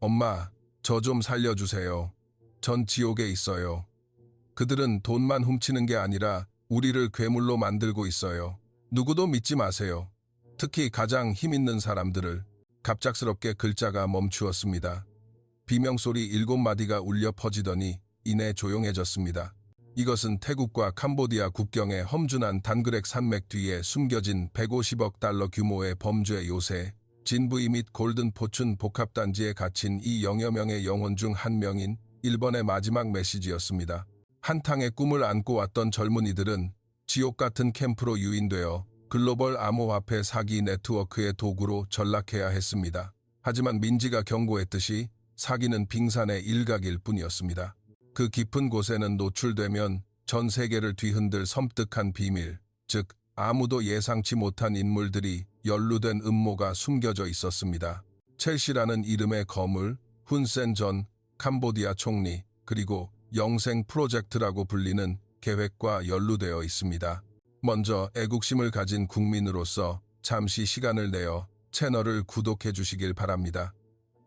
엄마, 저 좀 살려주세요. 전 지옥에 있어요. 그들은 돈만 훔치는 게 아니라 우리를 괴물로 만들고 있어요. 누구도 믿지 마세요. 특히 가장 힘있는 사람들을. 갑작스럽게 글자가 멈추었습니다. 비명소리 7마디가 울려 퍼지더니 이내 조용해졌습니다. 이것은 태국과 캄보디아 국경의 험준한 단그렉 산맥 뒤에 숨겨진 150억 달러 규모의 범죄 요새, 진부이 및 골든 포춘 복합단지에 갇힌 이 영여 명의 영혼 중 한 명인 일본의 마지막 메시지였습니다. 한탕의 꿈을 안고 왔던 젊은이들은 지옥 같은 캠프로 유인되어 글로벌 암호화폐 사기 네트워크의 도구로 전락해야 했습니다. 하지만 민지가 경고했듯이 사기는 빙산의 일각일 뿐이었습니다. 그 깊은 곳에는 노출되면 전 세계를 뒤흔들 섬뜩한 비밀, 즉 아무도 예상치 못한 인물들이 연루된 음모가 숨겨져 있었습니다. 첼시라는 이름의 거물, 훈센 전 캄보디아 총리, 그리고 영생 프로젝트라고 불리는 계획과 연루되어 있습니다. 먼저 애국심을 가진 국민으로서 잠시 시간을 내어 채널을 구독해 주시길 바랍니다.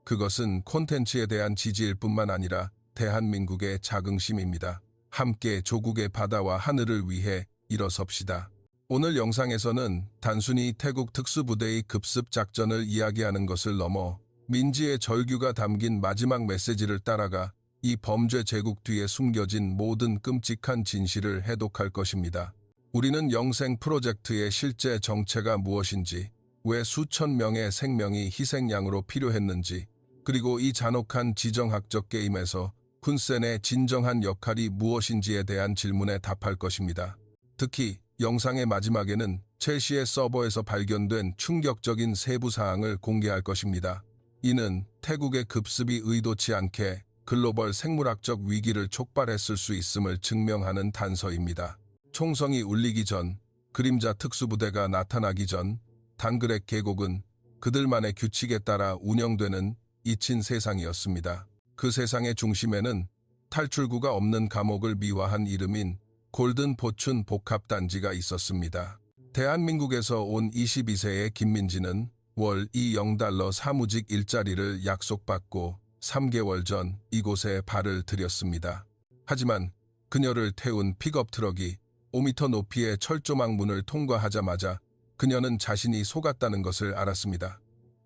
그것은 콘텐츠에 대한 지지일 뿐만 아니라 대한민국의 자긍심입니다. 함께 조국의 바다와 하늘을 위해 일어섭시다. 오늘 영상에서는 단순히 태국 특수부대의 급습 작전을 이야기하는 것을 넘어 민지의 절규가 담긴 마지막 메시지를 따라가 이 범죄 제국 뒤에 숨겨진 모든 끔찍한 진실을 해독할 것입니다. 우리는 영생 프로젝트의 실제 정체가 무엇인지, 왜 수천 명의 생명이 희생양으로 필요했는지, 그리고 이 잔혹한 지정학적 게임에서 훈센의 진정한 역할이 무엇인지에 대한 질문에 답할 것입니다. 특히 영상의 마지막에는 첼시의 서버에서 발견된 충격적인 세부 사항을 공개할 것입니다. 이는 태국의 급습이 의도치 않게 글로벌 생물학적 위기를 촉발했을 수 있음을 증명하는 단서입니다. 총성이 울리기 전, 그림자 특수부대가 나타나기 전, 단그렉 계곡은 그들만의 규칙에 따라 운영되는 잊힌 세상이었습니다. 그 세상의 중심에는 탈출구가 없는 감옥을 미화한 이름인 골든 포춘 복합단지가 있었습니다. 대한민국에서 온 22세의 김민지는 월 2.0달러 사무직 일자리를 약속받고 3개월 전 이곳에 발을 들였습니다. 하지만 그녀를 태운 픽업 트럭이 5m 높이의 철조망 문을 통과하자마자 그녀는 자신이 속았다는 것을 알았습니다.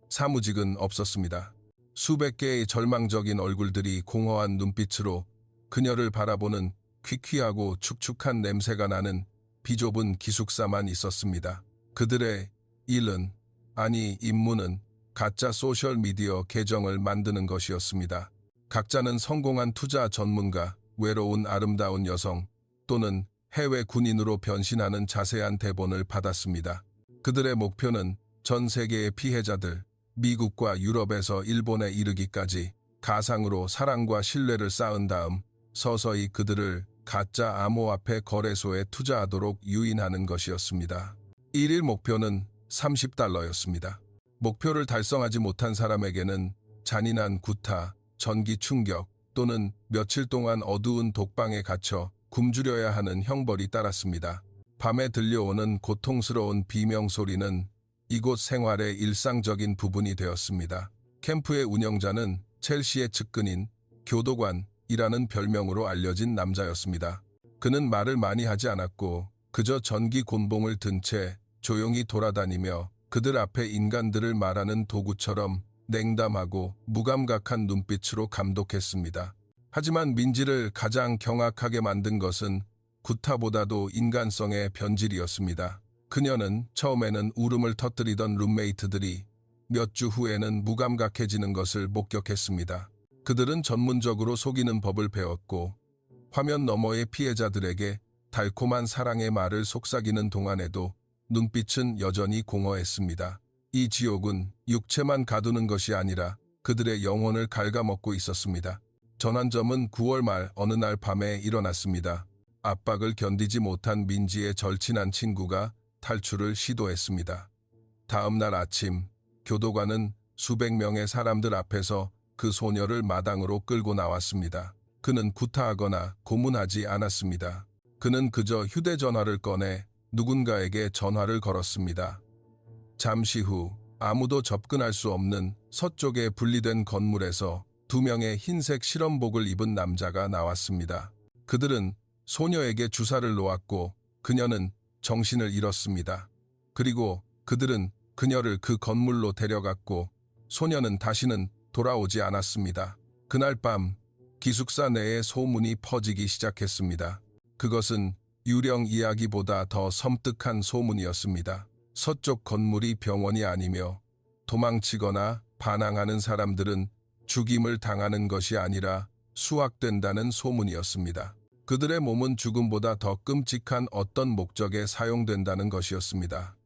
사무직은 없었습니다. 수백 개의 절망적인 얼굴들이 공허한 눈빛으로 그녀를 바라보는 퀴퀴하고 축축한 냄새가 나는 비좁은 기숙사만 있었습니다. 그들의 일은, 아니 임무는 가짜 소셜미디어 계정을 만드는 것이었습니다. 각자는 성공한 투자 전문가, 외로운 아름다운 여성, 또는 해외 군인으로 변신하는 자세한 대본을 받았습니다. 그들의 목표는 전 세계의 피해자들, 미국과 유럽에서 일본에 이르기까지 가상으로 사랑과 신뢰를 쌓은 다음 서서히 그들을 가짜 암호화폐 거래소에 투자하도록 유인하는 것이었습니다. 1일 목표는 $30였습니다. 목표를 달성하지 못한 사람에게는 잔인한 구타, 전기 충격 또는 며칠 동안 어두운 독방에 갇혀 굶주려야 하는 형벌이 따랐습니다. 밤에 들려오는 고통스러운 비명소리는 이곳 생활의 일상적인 부분이 되었습니다. 캠프의 운영자는 첼시의 측근인 교도관이라는 별명으로 알려진 남자였습니다. 그는 말을 많이 하지 않았고 그저 전기 곤봉을 든 채 조용히 돌아다니며 그들 앞에 인간들을 말하는 도구처럼 냉담하고 무감각한 눈빛으로 감독했습니다. 하지만 민지를 가장 경악하게 만든 것은 구타보다도 인간성의 변질이었습니다. 그녀는 처음에는 울음을 터뜨리던 룸메이트들이 몇 주 후에는 무감각해지는 것을 목격했습니다. 그들은 전문적으로 속이는 법을 배웠고 화면 너머의 피해자들에게 달콤한 사랑의 말을 속삭이는 동안에도 눈빛은 여전히 공허했습니다. 이 지옥은 육체만 가두는 것이 아니라 그들의 영혼을 갉아먹고 있었습니다. 전환점은 9월 말 어느 날 밤에 일어났습니다. 압박을 견디지 못한 민지의 절친한 친구가 탈출을 시도했습니다. 다음 날 아침, 교도관은 수백 명의 사람들 앞에서 그 소녀를 마당으로 끌고 나왔습니다. 그는 구타하거나 고문하지 않았습니다. 그는 그저 휴대전화를 꺼내 누군가에게 전화를 걸었습니다. 잠시 후 아무도 접근할 수 없는 서쪽의 분리된 건물에서 두 명의 흰색 실험복을 입은 남자가 나왔습니다. 그들은 소녀에게 주사를 놓았고 그녀는 정신을 잃었습니다. 그리고 그들은 그녀를 그 건물로 데려갔고 소녀는 다시는 돌아오지 않았습니다. 그날 밤 기숙사 내에 소문이 퍼지기 시작했습니다. 그것은 유령 이야기보다 더 섬뜩한 소문이었습니다. 서쪽 건물이 병원이 아니며 도망치거나 반항하는 사람들은 죽임을 당하는 것이 아니라 수확된다는 소문이었습니다. 그들의 몸은 죽음보다 더 끔찍한 어떤 목적에 사용된다는 것이었습니다.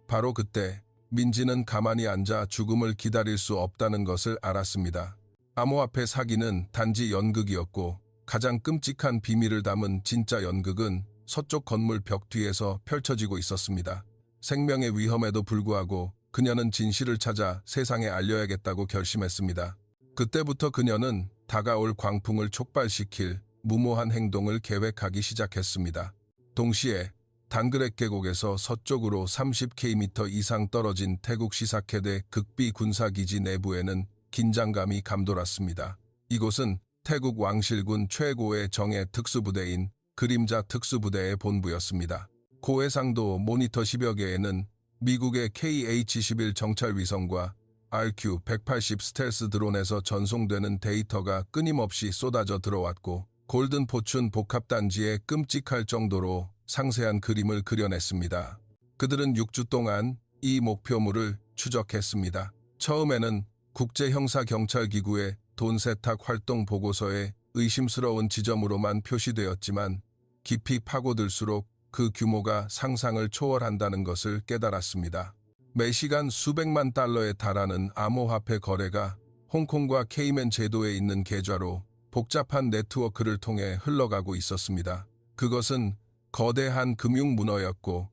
바로 그때 민지는 가만히 앉아 죽음을 기다릴 수 없다는 것을 알았습니다. 암호화폐 사기는 단지 연극이었고 가장 끔찍한 비밀을 담은 진짜 연극은 서쪽 건물 벽 뒤에서 펼쳐지고 있었습니다. 생명의 위험에도 불구하고 그녀는 진실을 찾아 세상에 알려야겠다고 결심했습니다. 그때부터 그녀는 다가올 광풍을 촉발시킬 무모한 행동을 계획하기 시작했습니다. 동시에 단그렛 계곡에서 서쪽으로 30km 이상 떨어진 태국 시사케대 극비 군사기지 내부에는 긴장감이 감돌았습니다. 이곳은 태국 왕실군 최고의 정예 특수부대인 그림자 특수부대의 본부였습니다. 고해상도 모니터 10여 개에는 미국의 KH-11 정찰 위성과 RQ-180 스텔스 드론에서 전송되는 데이터가 끊임없이 쏟아져 들어왔고 골든 포춘 복합단지에 끔찍할 정도로 상세한 그림을 그려냈습니다. 그들은 6주 동안 이 목표물을 추적했습니다. 처음에는 국제형사경찰기구의 돈 세탁 활동 보고서에 의심스러운 지점으로만 표시되었지만 깊이 파고들수록 그 규모가 상상을 초월한다는 것을 깨달았습니다. 매시간 수백만 달러에 달하는 암호화폐 거래가 홍콩과 케이맨 제도에 있는 계좌로 복잡한 네트워크를 통해 흘러가고 있었습니다. 그것은 거대한 금융 문어였고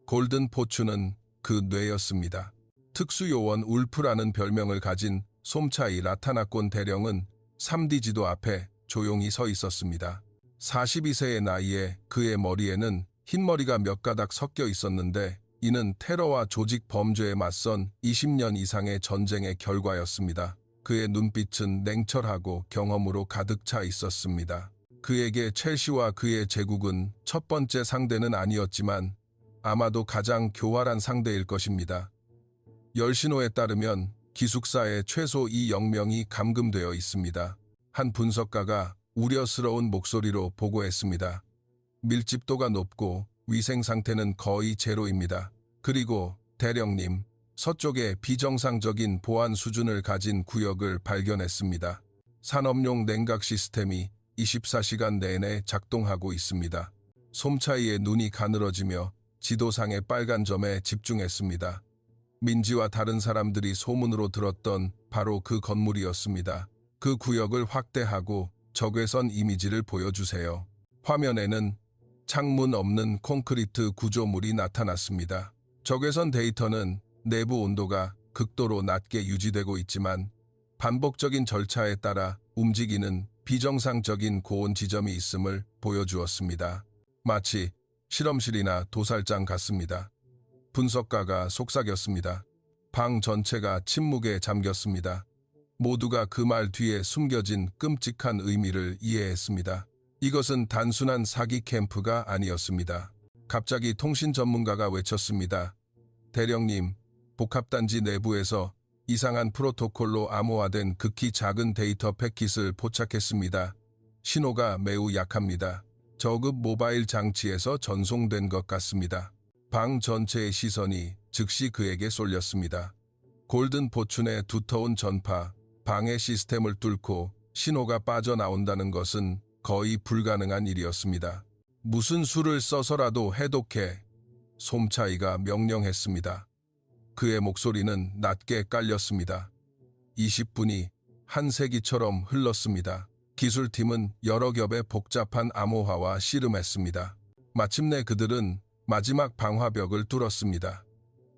골든 포춘은 그 뇌였습니다. 특수요원 울프라는 별명을 가진 솜차이 라타나콘 대령은 3D 지도 앞에 조용히 서 있었습니다. 42세의 나이에 그의 머리에는 흰머리가 몇 가닥 섞여 있었는데 이는 테러와 조직 범죄에 맞선 20년 이상의 전쟁의 결과였습니다. 그의 눈빛은 냉철하고 경험으로 가득 차 있었습니다. 그에게 첼시와 그의 제국은 첫 번째 상대는 아니었지만 아마도 가장 교활한 상대일 것입니다. 열신호에 따르면 기숙사에 최소 2영명이 감금되어 있습니다. 한 분석가가 우려스러운 목소리로 보고했습니다. 밀집도가 높고 위생 상태는 거의 제로입니다. 그리고 대령님, 서쪽에 비정상적인 보안 수준을 가진 구역을 발견했습니다. 산업용 냉각 시스템이 24시간 내내 작동하고 있습니다. 솜차이의 눈이 가늘어지며 지도상의 빨간 점에 집중했습니다. 민지와 다른 사람들이 소문으로 들었던 바로 그 건물이었습니다. 그 구역을 확대하고 적외선 이미지를 보여주세요. 화면에는 창문 없는 콘크리트 구조물이 나타났습니다. 적외선 데이터는 내부 온도가 극도로 낮게 유지되고 있지만 반복적인 절차에 따라 움직이는 비정상적인 고온 지점이 있음을 보여주었습니다. 마치 실험실이나 도살장 같습니다. 분석가가 속삭였습니다. 방 전체가 침묵에 잠겼습니다. 모두가 그 말 뒤에 숨겨진 끔찍한 의미를 이해했습니다. 이것은 단순한 사기 캠프가 아니었습니다. 갑자기 통신 전문가가 외쳤습니다. 대령님, 복합단지 내부에서 이상한 프로토콜로 암호화된 극히 작은 데이터 패킷을 포착했습니다. 신호가 매우 약합니다. 저급 모바일 장치에서 전송된 것 같습니다. 방 전체의 시선이 즉시 그에게 쏠렸습니다. 골든 포춘의 두터운 전파, 방해 시스템을 뚫고 신호가 빠져나온다는 것은 거의 불가능한 일이었습니다. 무슨 수를 써서라도 해독해, 솜차이가 명령했습니다. 그의 목소리는 낮게 깔렸습니다. 20분이 한 세기처럼 흘렀습니다. 기술팀은 여러 겹의 복잡한 암호화와 씨름했습니다. 마침내 그들은 마지막 방화벽을 뚫었습니다.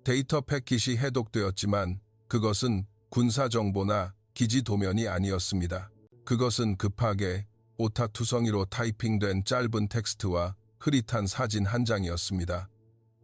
데이터 패킷이 해독되었지만 그것은 군사정보나 기지 도면이 아니었습니다. 그것은 급하게 오타투성이로 타이핑된 짧은 텍스트와 흐릿한 사진 한 장이었습니다.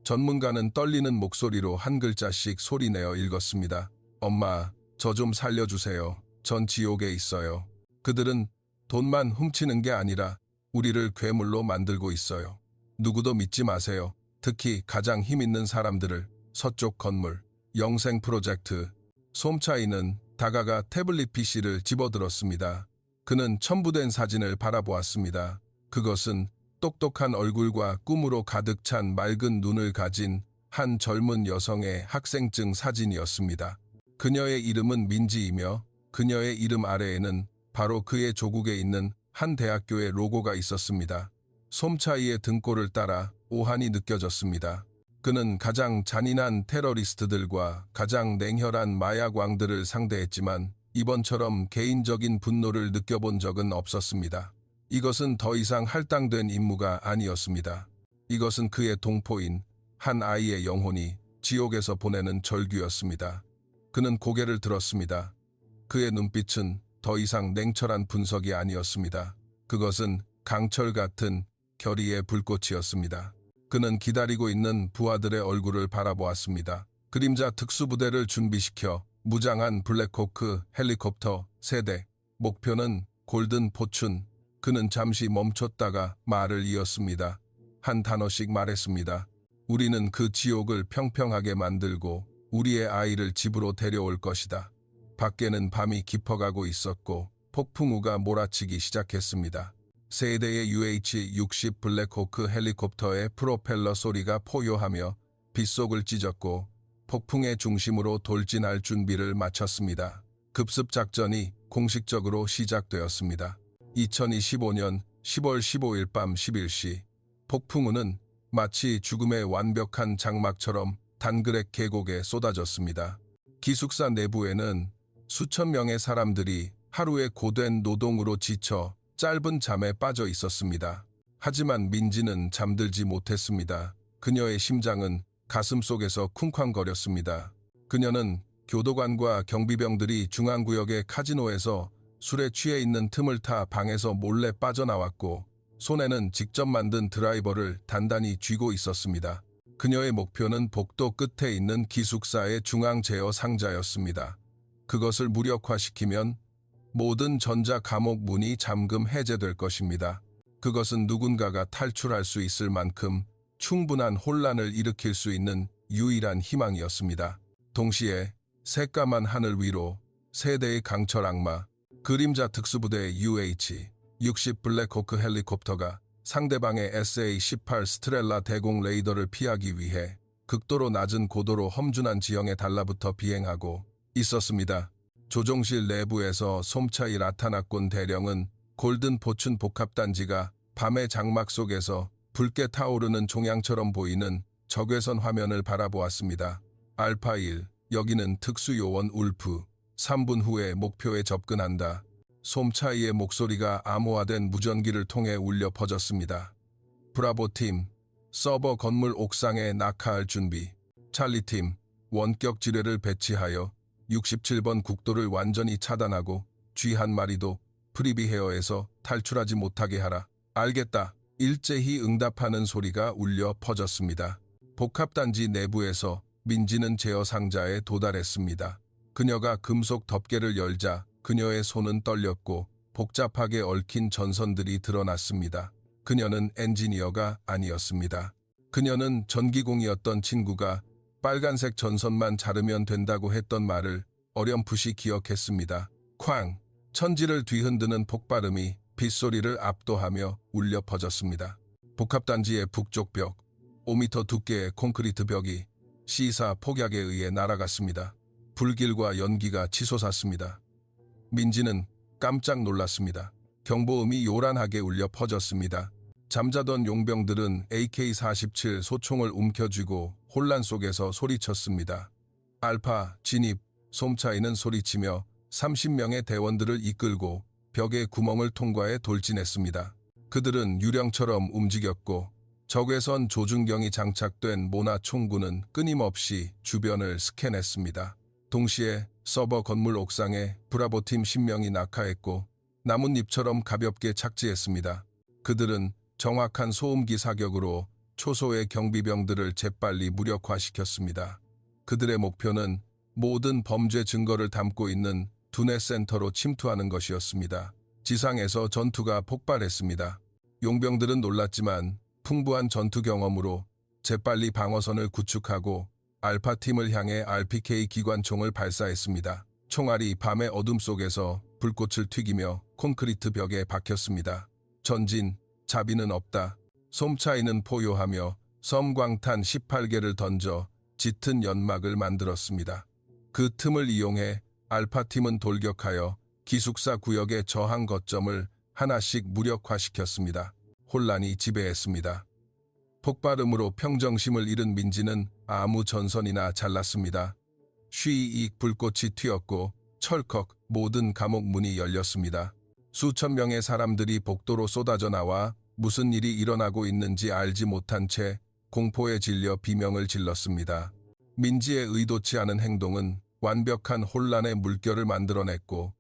전문가는 떨리는 목소리로 한 글자씩 소리내어 읽었습니다. 엄마, 저 좀 살려주세요. 전 지옥에 있어요. 그들은 돈만 훔치는 게 아니라 우리를 괴물로 만들고 있어요. 누구도 믿지 마세요. 특히 가장 힘있는 사람들을. 서쪽 건물, 영생 프로젝트. 솜차이는 다가가 태블릿 PC를 집어들었습니다. 그는 첨부된 사진을 바라보았습니다. 그것은 똑똑한 얼굴과 꿈으로 가득 찬 맑은 눈을 가진 한 젊은 여성의 학생증 사진이었습니다. 그녀의 이름은 민지이며 그녀의 이름 아래에는 바로 그의 조국에 있는 한 대학교의 로고가 있었습니다. 솜차이의 등골을 따라 오한이 느껴졌습니다. 그는 가장 잔인한 테러리스트들과 가장 냉혈한 마약왕들을 상대했지만 이번처럼 개인적인 분노를 느껴본 적은 없었습니다. 이것은 더 이상 할당된 임무가 아니었습니다. 이것은 그의 동포인 한 아이의 영혼이 지옥에서 보내는 절규였습니다. 그는 고개를 들었습니다. 그의 눈빛은 더 이상 냉철한 분석이 아니었습니다. 그것은 강철 같은 결의의 불꽃이었습니다. 그는 기다리고 있는 부하들의 얼굴을 바라보았습니다. 그림자 특수부대를 준비시켜 무장한 블랙호크 헬리콥터 3대, 목표는 골든 포춘. 그는 잠시 멈췄다가 말을 이었습니다. 한 단어씩 말했습니다. 우리는 그 지옥을 평평하게 만들고 우리의 아이를 집으로 데려올 것이다. 밖에는 밤이 깊어가고 있었고 폭풍우가 몰아치기 시작했습니다. 세 대의 UH-60 블랙호크 헬리콥터의 프로펠러 소리가 포효하며 빗속을 찢었고 폭풍의 중심으로 돌진할 준비를 마쳤습니다. 급습작전이 공식적으로 시작되었습니다. 2025년 10월 15일 밤 11시 폭풍우는 마치 죽음의 완벽한 장막처럼 단그렉 계곡에 쏟아졌습니다. 기숙사 내부에는 수천 명의 사람들이 하루의 고된 노동으로 지쳐 짧은 잠에 빠져 있었습니다. 하지만 민지는 잠들지 못했습니다. 그녀의 심장은 가슴속에서 쿵쾅거렸습니다. 그녀는 교도관과 경비병들이 중앙구역의 카지노에서 술에 취해 있는 틈을 타 방에서 몰래 빠져나왔고 손에는 직접 만든 드라이버를 단단히 쥐고 있었습니다. 그녀의 목표는 복도 끝에 있는 기숙사의 중앙 제어 상자였습니다. 그것을 무력화시키면 모든 전자 감옥 문이 잠금 해제될 것입니다. 그것은 누군가가 탈출할 수 있을 만큼 충분한 혼란을 일으킬 수 있는 유일한 희망이었습니다. 동시에 새까만 하늘 위로 세 대의 강철 악마, 그림자 특수부대의 UH-60 블랙호크 헬리콥터가 상대방의 SA-18 스트렐라 대공 레이더를 피하기 위해 극도로 낮은 고도로 험준한 지형에 달라붙어 비행하고 있었습니다. 조종실 내부에서 솜차이 라타나꾼 대령은 골든 포춘 복합단지가 밤의 장막 속에서 붉게 타오르는 종양처럼 보이는 적외선 화면을 바라보았습니다. 알파 1, 여기는 특수요원 울프. 3분 후에 목표에 접근한다. 솜차이의 목소리가 암호화된 무전기를 통해 울려 퍼졌습니다. 브라보팀, 서버 건물 옥상에 낙하할 준비. 찰리팀, 원격 지뢰를 배치하여 67번 국도를 완전히 차단하고 쥐 한 마리도 프리비헤어에서 탈출하지 못하게 하라. 알겠다. 일제히 응답하는 소리가 울려 퍼졌습니다. 복합단지 내부에서 민지는 제어 상자에 도달했습니다. 그녀가 금속 덮개를 열자 그녀의 손은 떨렸고 복잡하게 얽힌 전선들이 드러났습니다. 그녀는 엔지니어가 아니었습니다. 그녀는 전기공이었던 친구가 빨간색 전선만 자르면 된다고 했던 말을 어렴풋이 기억했습니다. 쾅! 천지를 뒤흔드는 폭발음이 빗소리를 압도하며 울려 퍼졌습니다. 복합단지의 북쪽 벽, 5m 두께의 콘크리트 벽이 시사 폭약에 의해 날아갔습니다. 불길과 연기가 치솟았습니다. 민지는 깜짝 놀랐습니다. 경보음이 요란하게 울려 퍼졌습니다. 잠자던 용병들은 AK-47 소총을 움켜쥐고 혼란 속에서 소리쳤습니다. 알파, 진입, 솜차이는 소리치며 30명의 대원들을 이끌고 벽의 구멍을 통과해 돌진했습니다. 그들은 유령처럼 움직였고 적외선 조준경이 장착된 모나 총구는 끊임없이 주변을 스캔했습니다. 동시에 서버 건물 옥상에 브라보팀 10명이 낙하했고 나뭇잎처럼 가볍게 착지했습니다. 그들은 정확한 소음기 사격으로 초소의 경비병들을 재빨리 무력화시켰습니다. 그들의 목표는 모든 범죄 증거를 담고 있는 두뇌 센터로 침투하는 것이었습니다. 지상에서 전투가 폭발했습니다. 용병들은 놀랐지만 풍부한 전투 경험으로 재빨리 방어선을 구축하고 알파팀을 향해 RPK 기관총을 발사했습니다. 총알이 밤의 어둠 속에서 불꽃을 튀기며 콘크리트 벽에 박혔습니다. 전진, 자비는 없다. 솜차이는 포효하며 섬광탄 18개를 던져 짙은 연막을 만들었습니다. 그 틈을 이용해 알파팀은 돌격하여 기숙사 구역의 저항 거점을 하나씩 무력화시켰습니다. 혼란이 지배했습니다. 폭발음으로 평정심을 잃은 민지는 아무 전선이나 잘랐습니다. 쉬이익 불꽃이 튀었고 철컥 모든 감옥 문이 열렸습니다. 수천 명의 사람들이 복도로 쏟아져 나와 무슨 일이 일어나고 있는지 알지 못한 채 공포에 질려 비명을 질렀습니다. 민지의 의도치 않은 행동은 완벽한 혼란의 물결을 만들어냈고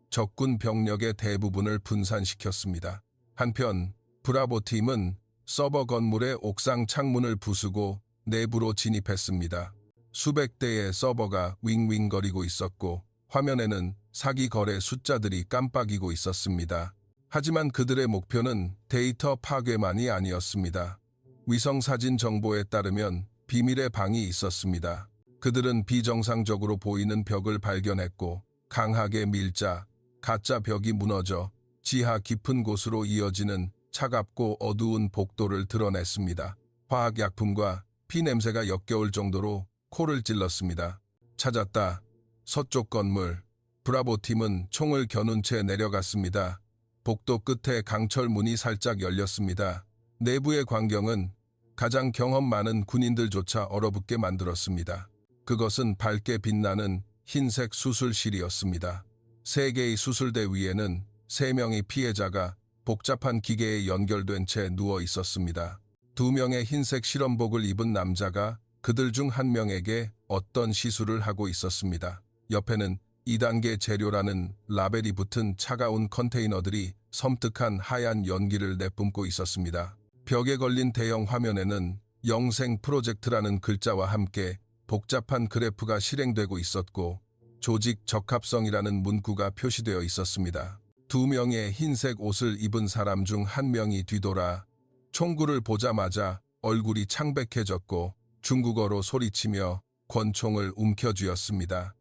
적군 병력의 대부분을 분산시켰습니다. 한편 브라보 팀은 서버 건물의 옥상 창문을 부수고 내부로 진입했습니다. 수백 대의 서버가 윙윙거리고 있었고 화면에는 사기 거래 숫자들이 깜빡이고 있었습니다. 하지만 그들의 목표는 데이터 파괴만이 아니었습니다. 위성사진 정보에 따르면 비밀의 방이 있었습니다. 그들은 비정상적으로 보이는 벽을 발견했고 강하게 밀자 가짜 벽이 무너져 지하 깊은 곳으로 이어지는 차갑고 어두운 복도를 드러냈습니다. 화학약품과 피냄새가 역겨울 정도로 코를 찔렀습니다. 찾았다. 서쪽 건물. 브라보 팀은 총을 겨눈 채 내려갔습니다. 복도 끝에 강철 문이 살짝 열렸습니다. 내부의 광경은 가장 경험 많은 군인들조차 얼어붙게 만들었습니다. 그것은 밝게 빛나는 흰색 수술실이었습니다. 3개의 수술대 위에는 3명의 피해자가 복잡한 기계에 연결된 채 누워 있었습니다. 2명의 흰색 실험복을 입은 남자가 그들 중 한 명에게 어떤 시술을 하고 있었습니다. 옆에는 2단계 재료라는 라벨이 붙은 차가운 컨테이너들이 섬뜩한 하얀 연기를 내뿜고 있었습니다. 벽에 걸린 대형 화면에는 영생 프로젝트라는 글자와 함께 복잡한 그래프가 실행되고 있었고 조직 적합성이라는 문구가 표시되어 있었습니다. 2명의 흰색 옷을 입은 사람 중 1명이 뒤돌아 총구를 보자마자 얼굴이 창백해졌고 중국어로 소리치며 권총을 움켜쥐었습니다.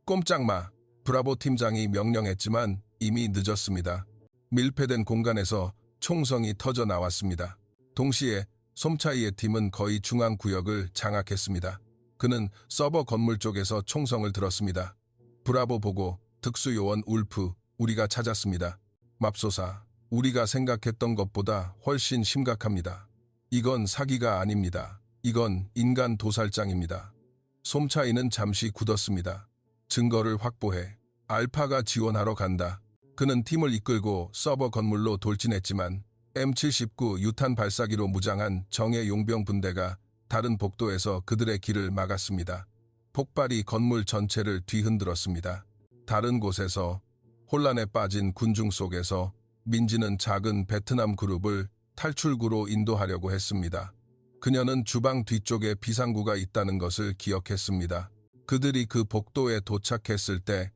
꼼짝 마! 브라보 팀장이 명령했지만 이미 늦었습니다. 밀폐된 공간에서 총성이 터져 나왔습니다. 동시에 솜차이의 팀은 거의 중앙 구역을 장악했습니다. 그는 서버 건물 쪽에서 총성을 들었습니다. 브라보 보고 특수요원 울프, 우리가 찾았습니다. 맙소사, 우리가 생각했던 것보다 훨씬 심각합니다. 이건 사기가 아닙니다. 이건 인간 도살장입니다. 솜차이는 잠시 굳었습니다. 증거를 확보해. 알파가 지원하러 간다. 그는 팀을 이끌고 서버 건물로 돌진했지만 M79 유탄 발사기로 무장한 정예 용병 분대가 다른 복도에서 그들의 길을 막았습니다. 폭발이 건물 전체를 뒤흔들었습니다. 다른 곳에서 혼란에 빠진 군중 속에서 민지는 작은 베트남 그룹을 탈출구로 인도하려고 했습니다. 그녀는 주방 뒤쪽에 비상구가 있다는 것을 기억했습니다. 그들이 그 복도에 도착했을 때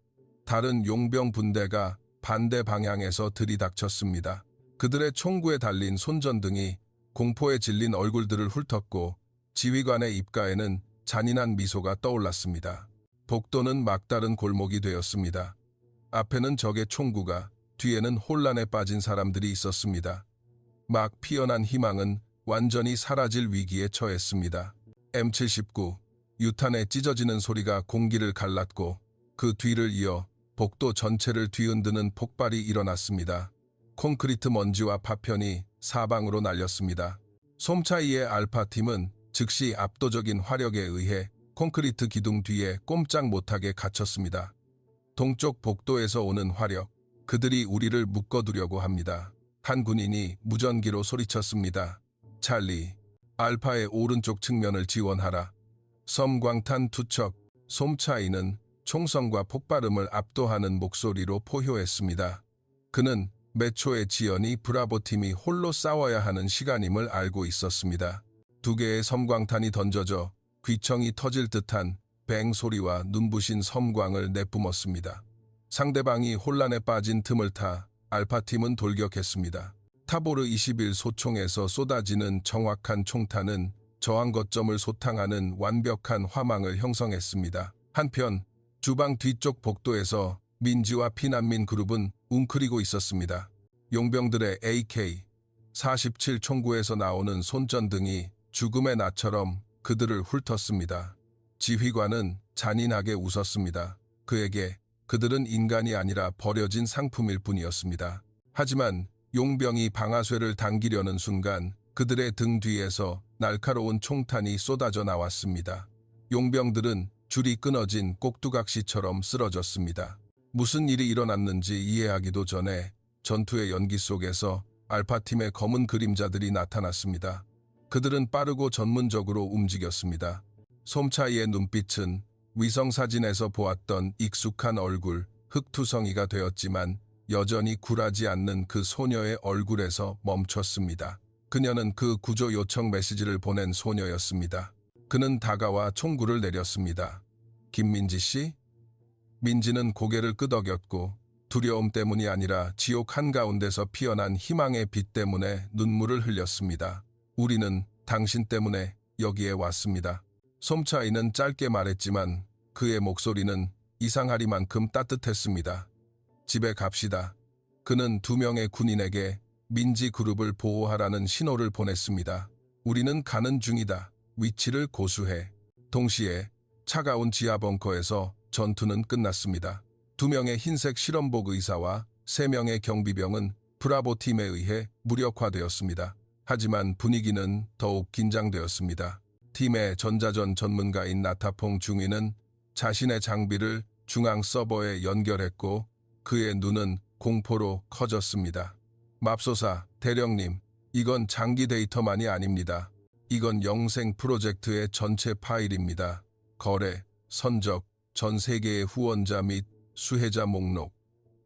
다른 용병 분대가 반대 방향에서 들이닥쳤습니다. 그들의 총구에 달린 손전등이 공포에 질린 얼굴들을 훑었고 지휘관의 입가에는 잔인한 미소가 떠올랐습니다. 복도는 막다른 골목이 되었습니다. 앞에는 적의 총구가, 뒤에는 혼란에 빠진 사람들이 있었습니다. 막 피어난 희망은 완전히 사라질 위기에 처했습니다. M79, 유탄에 찢어지는 소리가 공기를 갈랐고 그 뒤를 이어 복도 전체를 뒤흔드는 폭발이 일어났습니다. 콘크리트 먼지와 파편이 사방으로 날렸습니다. 솜차이의 알파팀은 즉시 압도적인 화력에 의해 콘크리트 기둥 뒤에 꼼짝 못하게 갇혔습니다. 동쪽 복도에서 오는 화력, 그들이 우리를 묶어두려고 합니다. 한 군인이 무전기로 소리쳤습니다. 찰리, 알파의 오른쪽 측면을 지원하라. 섬광탄 투척, 솜차이는 총성과 폭발음을 압도하는 목소리로 포효했습니다. 그는 몇 초의 지연이 브라보 팀이 홀로 싸워야 하는 시간임을 알고 있었습니다. 두 개의 섬광탄이 던져져 귀청이 터질 듯한 뱅 소리와 눈부신 섬광을 내뿜었습니다. 상대방이 혼란에 빠진 틈을 타 알파팀은 돌격했습니다. 타보르 21 소총에서 쏟아지는 정확한 총탄은 저항 거점을 소탕하는 완벽한 화망을 형성했습니다. 한편 주방 뒤쪽 복도에서 민지와 피난민 그룹은 웅크리고 있었습니다. 용병들의 AK-47 총구에서 나오는 손전등이 죽음의 낫처럼 그들을 훑었습니다. 지휘관은 잔인하게 웃었습니다. 그에게 그들은 인간이 아니라 버려진 상품일 뿐이었습니다. 하지만 용병이 방아쇠를 당기려는 순간 그들의 등 뒤에서 날카로운 총탄이 쏟아져 나왔습니다. 용병들은 줄이 끊어진 꼭두각시처럼 쓰러졌습니다. 무슨 일이 일어났는지 이해하기도 전에 전투의 연기 속에서 알파팀의 검은 그림자들이 나타났습니다. 그들은 빠르고 전문적으로 움직였습니다. 솜차이의 눈빛은 위성사진에서 보았던 익숙한 얼굴, 흑투성이가 되었지만 여전히 굴하지 않는 그 소녀의 얼굴에서 멈췄습니다. 그녀는 그 구조 요청 메시지를 보낸 소녀였습니다. 그는 다가와 총구를 내렸습니다. 김민지 씨? 민지는 고개를 끄덕였고 두려움 때문이 아니라 지옥 한가운데서 피어난 희망의 빛 때문에 눈물을 흘렸습니다. 우리는 당신 때문에 여기에 왔습니다. 솜차이는 짧게 말했지만 그의 목소리는 이상하리만큼 따뜻했습니다. 집에 갑시다. 그는 두 명의 군인에게 민지 그룹을 보호하라는 신호를 보냈습니다. 우리는 가는 중이다. 위치를 고수해. 동시에 차가운 지하 벙커에서 전투는 끝났습니다. 두 명의 흰색 실험복 의사와 세 명의 경비병은 브라보 팀에 의해 무력화되었습니다. 하지만 분위기는 더욱 긴장되었습니다. 팀의 전자전 전문가인 나타퐁 중위는 자신의 장비를 중앙 서버에 연결했고 그의 눈은 공포로 커졌습니다. 맙소사, 대령님, 이건 장기 데이터만이 아닙니다. 이건 영생 프로젝트의 전체 파일입니다. 거래, 선적, 전 세계의 후원자 및 수혜자 목록.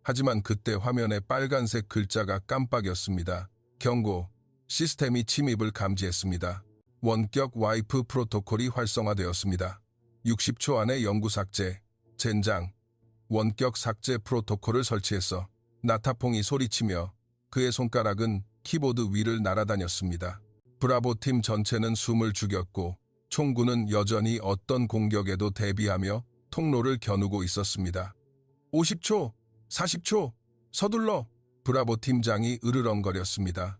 하지만 그때 화면에 빨간색 글자가 깜빡였습니다. 경고, 시스템이 침입을 감지했습니다. 원격 와이프 프로토콜이 활성화되었습니다. 60초 안에 영구 삭제, 젠장. 원격 삭제 프로토콜을 설치했어. 나타퐁이 소리치며 그의 손가락은 키보드 위를 날아다녔습니다. 브라보 팀 전체는 숨을 죽였고 총구는 여전히 어떤 공격에도 대비하며 통로를 겨누고 있었습니다. 50초, 40초, 서둘러! 브라보 팀장이 으르렁거렸습니다.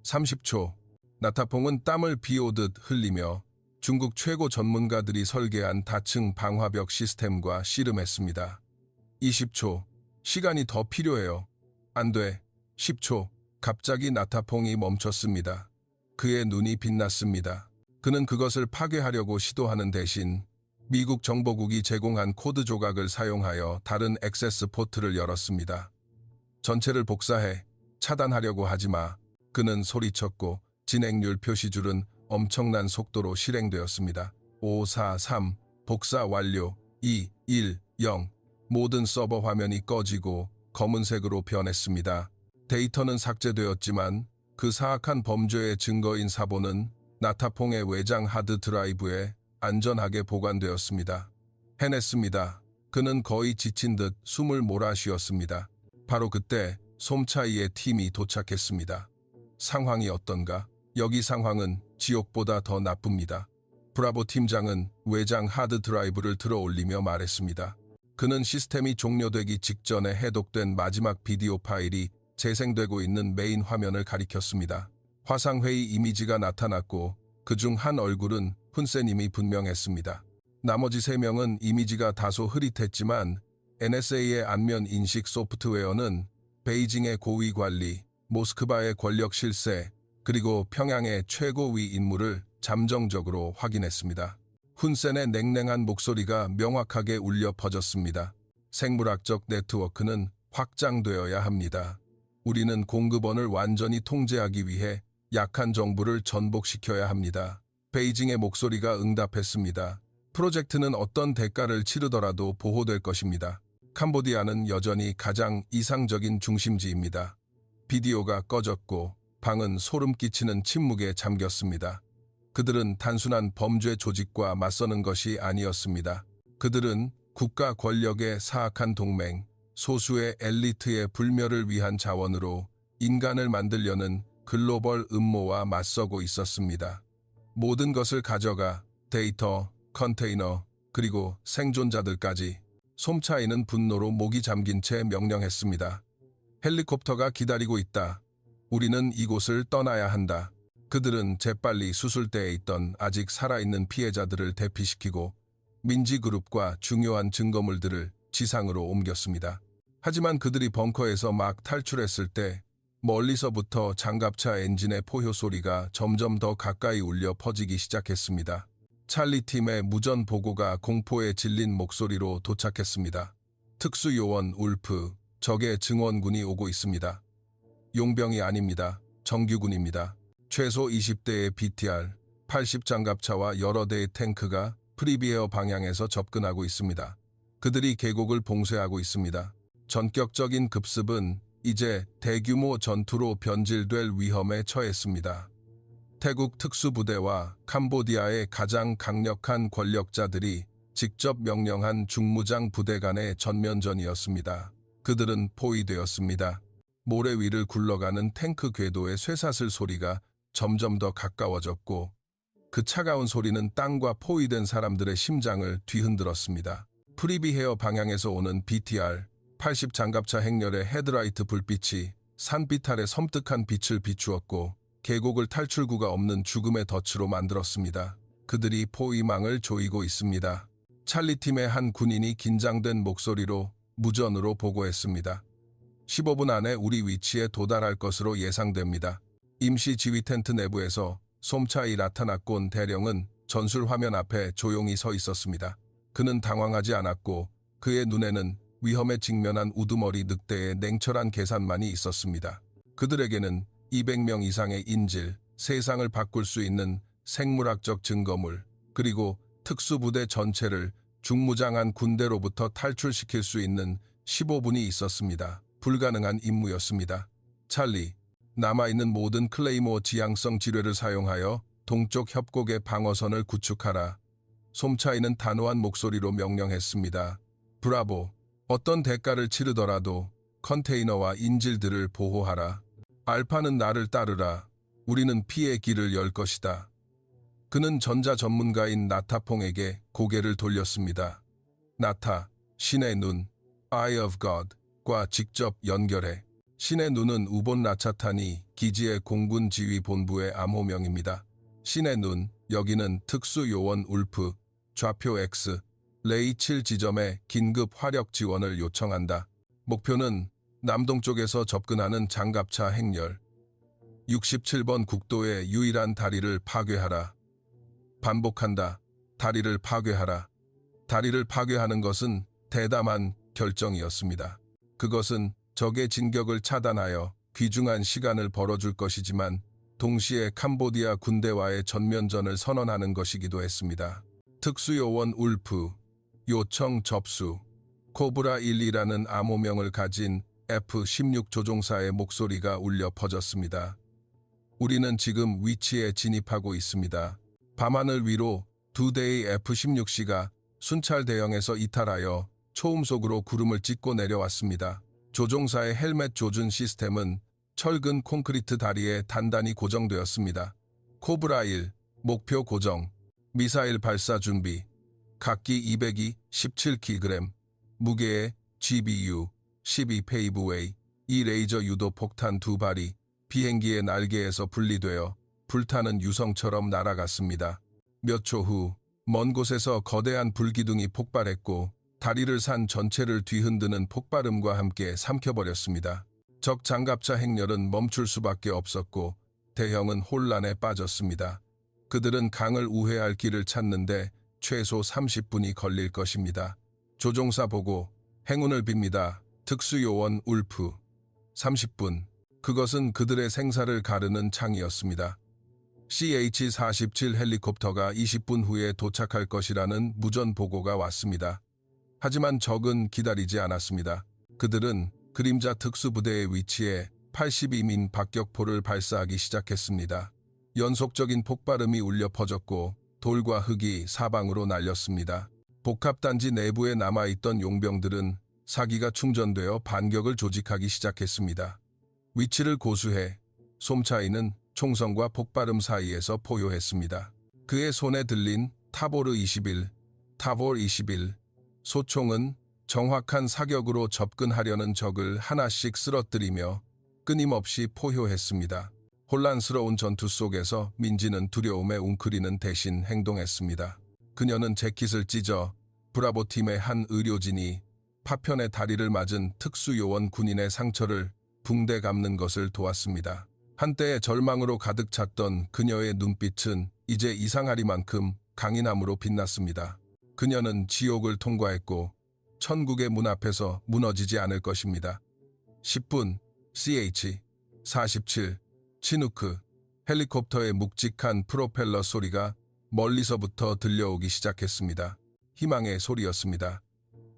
30초, 나타퐁은 땀을 비오듯 흘리며 중국 최고 전문가들이 설계한 다층 방화벽 시스템과 씨름했습니다. 20초, 시간이 더 필요해요. 안 돼. 10초, 갑자기 나타퐁이 멈췄습니다. 그의 눈이 빛났습니다. 그는 그것을 파괴하려고 시도하는 대신 미국 정보국이 제공한 코드 조각을 사용하여 다른 액세스 포트를 열었습니다. 전체를 복사해 차단하려고 하지 마. 그는 소리쳤고 진행률 표시줄은 엄청난 속도로 실행되었습니다. 5, 4, 3, 복사 완료. 2, 1, 0. 모든 서버 화면이 꺼지고 검은색으로 변했습니다. 데이터는 삭제되었지만 그 사악한 범죄의 증거인 사본은 나타퐁의 외장 하드 드라이브에 안전하게 보관되었습니다. 해냈습니다. 그는 거의 지친 듯 숨을 몰아쉬었습니다. 바로 그때 솜차이의 팀이 도착했습니다. 상황이 어떤가? 여기 상황은 지옥보다 더 나쁩니다. 브라보 팀장은 외장 하드 드라이브를 들어 올리며 말했습니다. 그는 시스템이 종료되기 직전에 해독된 마지막 비디오 파일이 재생되고 있는 메인 화면을 가리켰습니다. 화상회의 이미지가 나타났고 그중 한 얼굴은 훈센임이 분명했습니다. 나머지 세 명은 이미지가 다소 흐릿했지만 NSA의 안면 인식 소프트웨어는 베이징의 고위 관리, 모스크바의 권력 실세, 그리고 평양의 최고위 인물을 잠정적으로 확인했습니다. 훈센의 냉랭한 목소리가 명확하게 울려 퍼졌습니다. 생물학적 네트워크는 확장되어야 합니다. 우리는 공급원을 완전히 통제하기 위해 약한 정부를 전복시켜야 합니다. 베이징의 목소리가 응답했습니다. 프로젝트는 어떤 대가를 치르더라도 보호될 것입니다. 캄보디아는 여전히 가장 이상적인 중심지입니다. 비디오가 꺼졌고 방은 소름 끼치는 침묵에 잠겼습니다. 그들은 단순한 범죄 조직과 맞서는 것이 아니었습니다. 그들은 국가 권력의 사악한 동맹, 소수의 엘리트의 불멸을 위한 자원으로 인간을 만들려는 글로벌 음모와 맞서고 있었습니다. 모든 것을 가져가 데이터, 컨테이너, 그리고 생존자들까지. 솜차이는 분노로 목이 잠긴 채 명령했습니다. 헬리콥터가 기다리고 있다. 우리는 이곳을 떠나야 한다. 그들은 재빨리 수술대에 있던 아직 살아있는 피해자들을 대피시키고 민지그룹과 중요한 증거물들을 지상으로 옮겼습니다. 하지만 그들이 벙커에서 막 탈출했을 때 멀리서부터 장갑차 엔진의 포효 소리가 점점 더 가까이 울려 퍼지기 시작했습니다. 찰리 팀의 무전 보고가 공포에 질린 목소리로 도착했습니다. 특수요원 울프, 적의 증원군이 오고 있습니다. 용병이 아닙니다. 정규군입니다. 최소 20대의 BTR, 80장갑차와 여러 대의 탱크가 프리비에어 방향에서 접근하고 있습니다. 그들이 계곡을 봉쇄하고 있습니다. 전격적인 급습은 이제 대규모 전투로 변질될 위험에 처했습니다. 태국 특수부대와 캄보디아의 가장 강력한 권력자들이 직접 명령한 중무장 부대 간의 전면전이었습니다. 그들은 포위되었습니다. 모래 위를 굴러가는 탱크 궤도의 쇠사슬 소리가 점점 더 가까워졌고 그 차가운 소리는 땅과 포위된 사람들의 심장을 뒤흔들었습니다. 프리비헤어 방향에서 오는 BTR, 80 장갑차 행렬의 헤드라이트 불빛이 산빛 아래 섬뜩한 빛을 비추었고 계곡을 탈출구가 없는 죽음의 덫으로 만들었습니다. 그들이 포위망을 조이고 있습니다. 찰리 팀의 한 군인이 긴장된 목소리로 무전으로 보고했습니다. 15분 안에 우리 위치에 도달할 것으로 예상됩니다. 임시 지휘 텐트 내부에서 솜차이 나타났곤 대령은 전술 화면 앞에 조용히 서 있었습니다. 그는 당황하지 않았고 그의 눈에는 위험에 직면한 우두머리 늑대의 냉철한 계산만이 있었습니다. 그들에게는 200명 이상의 인질, 세상을 바꿀 수 있는 생물학적 증거물, 그리고 특수부대 전체를 중무장한 군대로부터 탈출시킬 수 있는 15분이 있었습니다. 불가능한 임무였습니다. 찰리, 남아있는 모든 클레이모 지향성 지뢰를 사용하여 동쪽 협곡의 방어선을 구축하라. 솜차이는 단호한 목소리로 명령했습니다. 브라보, 어떤 대가를 치르더라도 컨테이너와 인질들을 보호하라. 알파는 나를 따르라. 우리는 피의 길을 열 것이다. 그는 전자 전문가인 나타퐁에게 고개를 돌렸습니다. 나타, 신의 눈, Eye of God과 직접 연결해. 신의 눈은 우본 라차타니 기지의 공군 지휘 본부의 암호명입니다. 신의 눈, 여기는 특수요원 울프, 좌표 X, 레이 7 지점에 긴급 화력 지원을 요청한다. 목표는 남동쪽에서 접근하는 장갑차 행렬. 67번 국도의 유일한 다리를 파괴하라. 반복한다. 다리를 파괴하라. 다리를 파괴하는 것은 대담한 결정이었습니다. 그것은 적의 진격을 차단하여 귀중한 시간을 벌어줄 것이지만 동시에 캄보디아 군대와의 전면전을 선언하는 것이기도 했습니다. 특수요원 울프, 요청 접수. 코브라 1이라는 암호명을 가진 F-16 조종사의 목소리가 울려 퍼졌습니다. 우리는 지금 위치에 진입하고 있습니다. 밤하늘 위로 2대의 F-16C가 순찰 대형에서 이탈하여 초음속으로 구름을 찢고 내려왔습니다. 조종사의 헬멧 조준 시스템은 철근 콘크리트 다리에 단단히 고정되었습니다. 코브라 1, 목표 고정, 미사일 발사 준비, 각기 202, 17kg, 무게의 GBU, 12 페이브웨이, 이 레이저 유도 폭탄 2발이 비행기의 날개에서 분리되어 불타는 유성처럼 날아갔습니다. 몇 초 후, 먼 곳에서 거대한 불기둥이 폭발했고 다리를 산 전체를 뒤흔드는 폭발음과 함께 삼켜버렸습니다. 적 장갑차 행렬은 멈출 수밖에 없었고 대형은 혼란에 빠졌습니다. 그들은 강을 우회할 길을 찾는데 최소 30분이 걸릴 것입니다. 조종사 보고 행운을 빕니다. 특수요원 울프. 30분. 그것은 그들의 생사를 가르는 창이었습니다. CH-47 헬리콥터가 20분 후에 도착할 것이라는 무전 보고가 왔습니다. 하지만 적은 기다리지 않았습니다. 그들은 그림자 특수부대의 위치에 82민 박격포를 발사하기 시작했습니다. 연속적인 폭발음이 울려 퍼졌고 돌과 흙이 사방으로 날렸습니다. 복합단지 내부에 남아있던 용병들은 사기가 충전되어 반격을 조직하기 시작했습니다. 위치를 고수해 솜차이는 총성과 폭발음 사이에서 포효했습니다. 그의 손에 들린 타보르 21, 타볼 21 소총은 정확한 사격으로 접근하려는 적을 하나씩 쓰러뜨리며 끊임없이 포효했습니다. 혼란스러운 전투 속에서 민지는 두려움에 웅크리는 대신 행동했습니다. 그녀는 재킷을 찢어 브라보 팀의 한 의료진이 파편의 다리를 맞은 특수요원 군인의 상처를 붕대 감는 것을 도왔습니다. 한때의 절망으로 가득 찼던 그녀의 눈빛은 이제 이상하리만큼 강인함으로 빛났습니다. 그녀는 지옥을 통과했고 천국의 문 앞에서 무너지지 않을 것입니다. 10분 CH-47 치누크 헬리콥터의 묵직한 프로펠러 소리가 멀리서부터 들려오기 시작했습니다. 희망의 소리였습니다.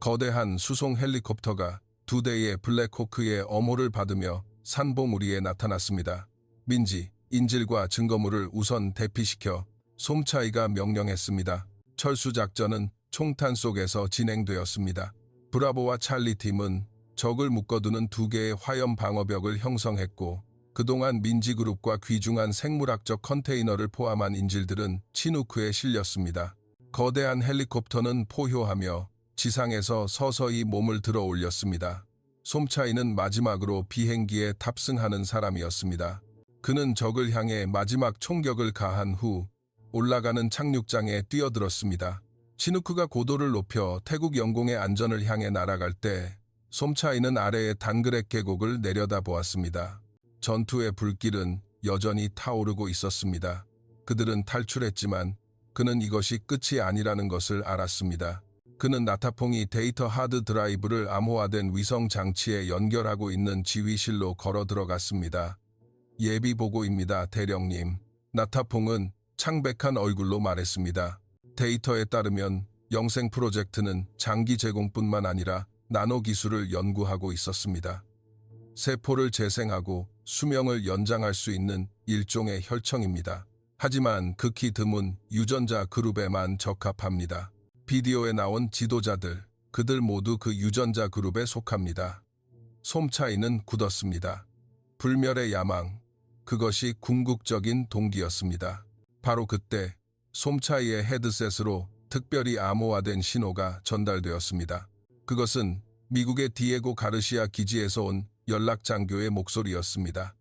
거대한 수송 헬리콥터가 2대의 블랙호크의 엄호를 받으며 산봉우리에 나타났습니다. 민지, 인질과 증거물을 우선 대피시켜 솜차이가 명령했습니다. 철수작전은 총탄 속에서 진행되었습니다. 브라보와 찰리 팀은 적을 묶어두는 2개의 화염 방어벽을 형성했고 그동안 민지그룹과 귀중한 생물학적 컨테이너를 포함한 인질들은 치누크에 실렸습니다. 거대한 헬리콥터는 포효하며 지상에서 서서히 몸을 들어 올렸습니다. 솜차이는 마지막으로 비행기에 탑승하는 사람이었습니다. 그는 적을 향해 마지막 총격을 가한 후 올라가는 착륙장에 뛰어들었습니다. 치누크가 고도를 높여 태국 영공의 안전을 향해 날아갈 때 솜차이는 아래의 단그렉 계곡을 내려다보았습니다. 전투의 불길은 여전히 타오르고 있었습니다. 그들은 탈출했지만 그는 이것이 끝이 아니라는 것을 알았습니다. 그는 나타퐁이 데이터 하드 드라이브를 암호화된 위성 장치에 연결하고 있는 지휘실로 걸어 들어갔습니다. 예비보고입니다, 대령님. 나타퐁은 창백한 얼굴로 말했습니다. 데이터에 따르면 영생 프로젝트는 장기 제공뿐만 아니라 나노 기술을 연구하고 있었습니다. 세포를 재생하고 수명을 연장할 수 있는 일종의 혈청입니다. 하지만 극히 드문 유전자 그룹에만 적합합니다. 비디오에 나온 지도자들, 그들 모두 그 유전자 그룹에 속합니다. 솜차이는 굳었습니다. 불멸의 야망, 그것이 궁극적인 동기였습니다. 바로 그때 솜차이의 헤드셋으로 특별히 암호화된 신호가 전달되었습니다. 그것은 미국의 디에고 가르시아 기지에서 온 연락장교의 목소리였습니다.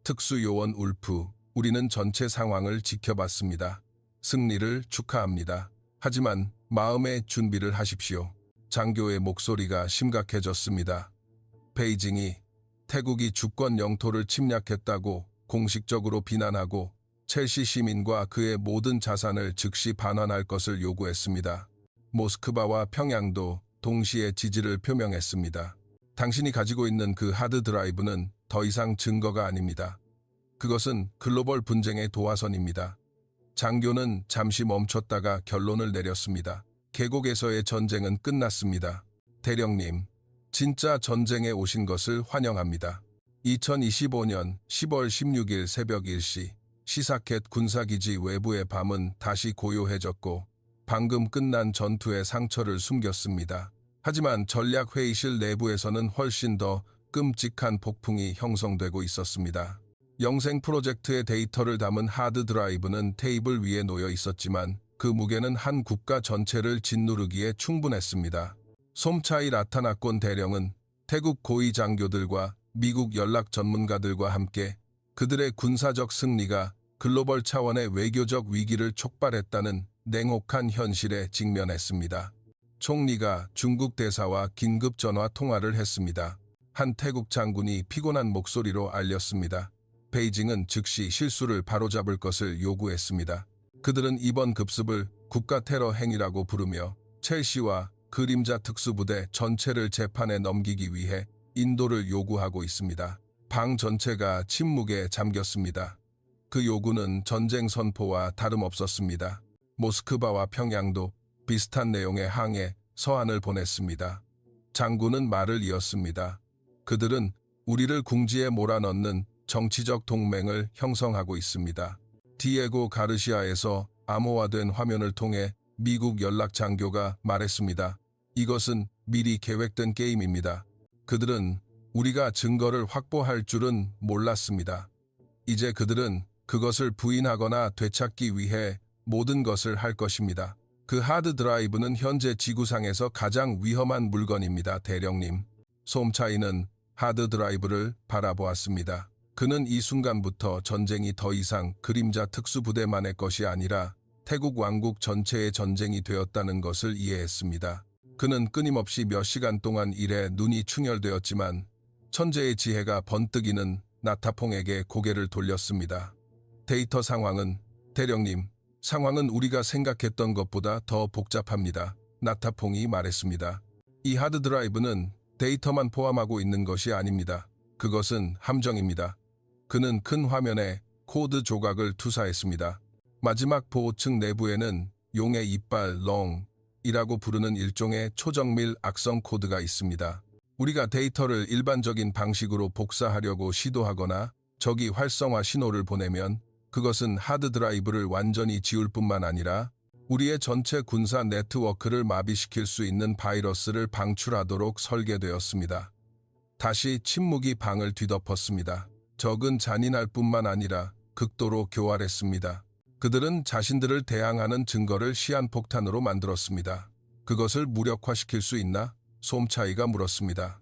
특수요원 울프, 우리는 전체 상황을 지켜봤습니다. 승리를 축하합니다. 하지만 마음의 준비를 하십시오. 장교의 목소리가 심각해졌습니다. 베이징이 태국이 주권 영토를 침략했다고 공식적으로 비난하고 첼시 시민과 그의 모든 자산을 즉시 반환할 것을 요구했습니다. 모스크바와 평양도 동시에 지지를 표명했습니다. 당신이 가지고 있는 그 하드 드라이브는 더 이상 증거가 아닙니다. 그것은 글로벌 분쟁의 도화선입니다. 장교는 잠시 멈췄다가 결론을 내렸습니다. 계곡에서의 전쟁은 끝났습니다. 대령님, 진짜 전쟁에 오신 것을 환영합니다. 2025년 10월 16일 새벽 1시 시사켓 군사기지 외부의 밤은 다시 고요해졌고 방금 끝난 전투의 상처를 숨겼습니다. 하지만 전략회의실 내부에서는 훨씬 더 끔찍한 폭풍이 형성되고 있었습니다. 영생 프로젝트의 데이터를 담은 하드 드라이브는 테이블 위에 놓여 있었지만 그 무게는 한 국가 전체를 짓누르기에 충분했습니다. 솜차이 라타나콘 대령은 태국 고위 장교들과 미국 연락 전문가들과 함께 그들의 군사적 승리가 글로벌 차원의 외교적 위기를 촉발했다는 냉혹한 현실에 직면했습니다. 총리가 중국 대사와 긴급 전화 통화를 했습니다. 한 태국 장군이 피곤한 목소리로 알렸습니다. 베이징은 즉시 실수를 바로잡을 것을 요구했습니다. 그들은 이번 급습을 국가 테러 행위라고 부르며 첼시와 그림자 특수부대 전체를 재판에 넘기기 위해 인도를 요구하고 있습니다. 방 전체가 침묵에 잠겼습니다. 그 요구는 전쟁 선포와 다름없었습니다. 모스크바와 평양도 비슷한 내용의 항해 서한을 보냈습니다. 장군은 말을 이었습니다. 그들은 우리를 궁지에 몰아넣는 정치적 동맹을 형성하고 있습니다. 디에고 가르시아에서 암호화된 화면을 통해 미국 연락 장교가 말했습니다. 이것은 미리 계획된 게임입니다. 그들은 우리가 증거를 확보할 줄은 몰랐습니다. 이제 그들은 그것을 부인하거나 되찾기 위해 모든 것을 할 것입니다. 그 하드 드라이브는 현재 지구상에서 가장 위험한 물건입니다, 대령님. 솜차이는 하드 드라이브를 바라보았습니다. 그는 이 순간부터 전쟁이 더 이상 그림자 특수부대만의 것이 아니라 태국 왕국 전체의 전쟁이 되었다는 것을 이해했습니다. 그는 끊임없이 몇 시간 동안 일해 눈이 충혈되었지만 천재의 지혜가 번뜩이는 나타퐁에게 고개를 돌렸습니다. 데이터 상황은, 대령님, 상황은 우리가 생각했던 것보다 더 복잡합니다. 나타퐁이 말했습니다. 이 하드 드라이브는 데이터만 포함하고 있는 것이 아닙니다. 그것은 함정입니다. 그는 큰 화면에 코드 조각을 투사했습니다. 마지막 보호층 내부에는 용의 이빨, 렁이라고 부르는 일종의 초정밀 악성 코드가 있습니다. 우리가 데이터를 일반적인 방식으로 복사하려고 시도하거나 적이 활성화 신호를 보내면 그것은 하드 드라이브를 완전히 지울 뿐만 아니라 우리의 전체 군사 네트워크를 마비시킬 수 있는 바이러스를 방출하도록 설계되었습니다. 다시 침묵이 방을 뒤덮었습니다. 적은 잔인할 뿐만 아니라 극도로 교활했습니다. 그들은 자신들을 대항하는 증거를 시한폭탄으로 만들었습니다. 그것을 무력화시킬 수 있나? 솜차이가 물었습니다.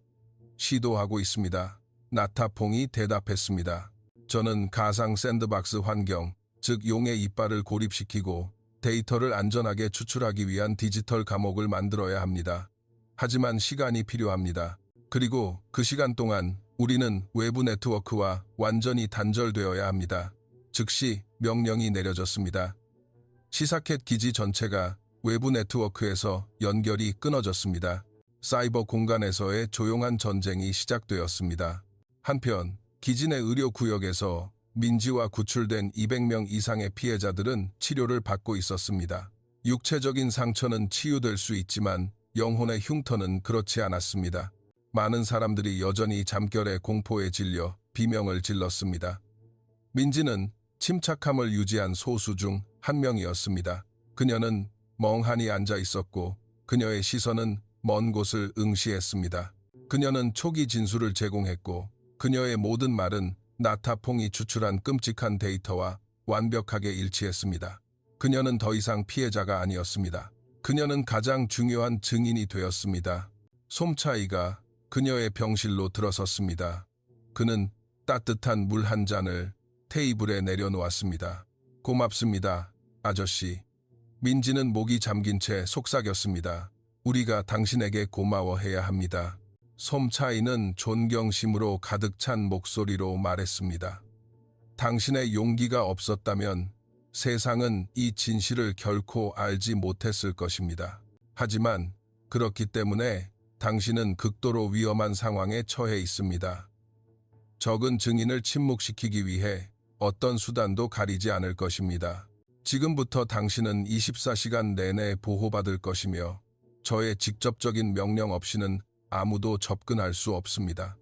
시도하고 있습니다. 나타퐁이 대답했습니다. 저는 가상 샌드박스 환경, 즉 용의 이빨을 고립시키고 데이터를 안전하게 추출하기 위한 디지털 감옥을 만들어야 합니다. 하지만 시간이 필요합니다. 그리고 그 시간 동안 우리는 외부 네트워크와 완전히 단절되어야 합니다. 즉시 명령이 내려졌습니다. 시사켓 기지 전체가 외부 네트워크에서 연결이 끊어졌습니다. 사이버 공간에서의 조용한 전쟁이 시작되었습니다. 한편 기지 내 의료 구역에서 민지와 구출된 200명 이상의 피해자들은 치료를 받고 있었습니다. 육체적인 상처는 치유될 수 있지만 영혼의 흉터는 그렇지 않았습니다. 많은 사람들이 여전히 잠결에 공포에 질려 비명을 질렀습니다. 민지는 침착함을 유지한 소수 중 한 명이었습니다. 그녀는 멍하니 앉아 있었고 그녀의 시선은 먼 곳을 응시했습니다. 그녀는 초기 진술을 제공했고 그녀의 모든 말은 나타퐁이 추출한 끔찍한 데이터와 완벽하게 일치했습니다. 그녀는 더 이상 피해자가 아니었습니다. 그녀는 가장 중요한 증인이 되었습니다. 솜차이가 그녀의 병실로 들어섰습니다. 그는 따뜻한 물 한 잔을 테이블에 내려놓았습니다. 고맙습니다, 아저씨. 민지는 목이 잠긴 채 속삭였습니다. 우리가 당신에게 고마워해야 합니다. 솜차이는 존경심으로 가득 찬 목소리로 말했습니다. 당신의 용기가 없었다면 세상은 이 진실을 결코 알지 못했을 것입니다. 하지만 그렇기 때문에 당신은 극도로 위험한 상황에 처해 있습니다. 적은 증인을 침묵시키기 위해 어떤 수단도 가리지 않을 것입니다. 지금부터 당신은 24시간 내내 보호받을 것이며 저의 직접적인 명령 없이는 아무도 접근할 수 없습니다.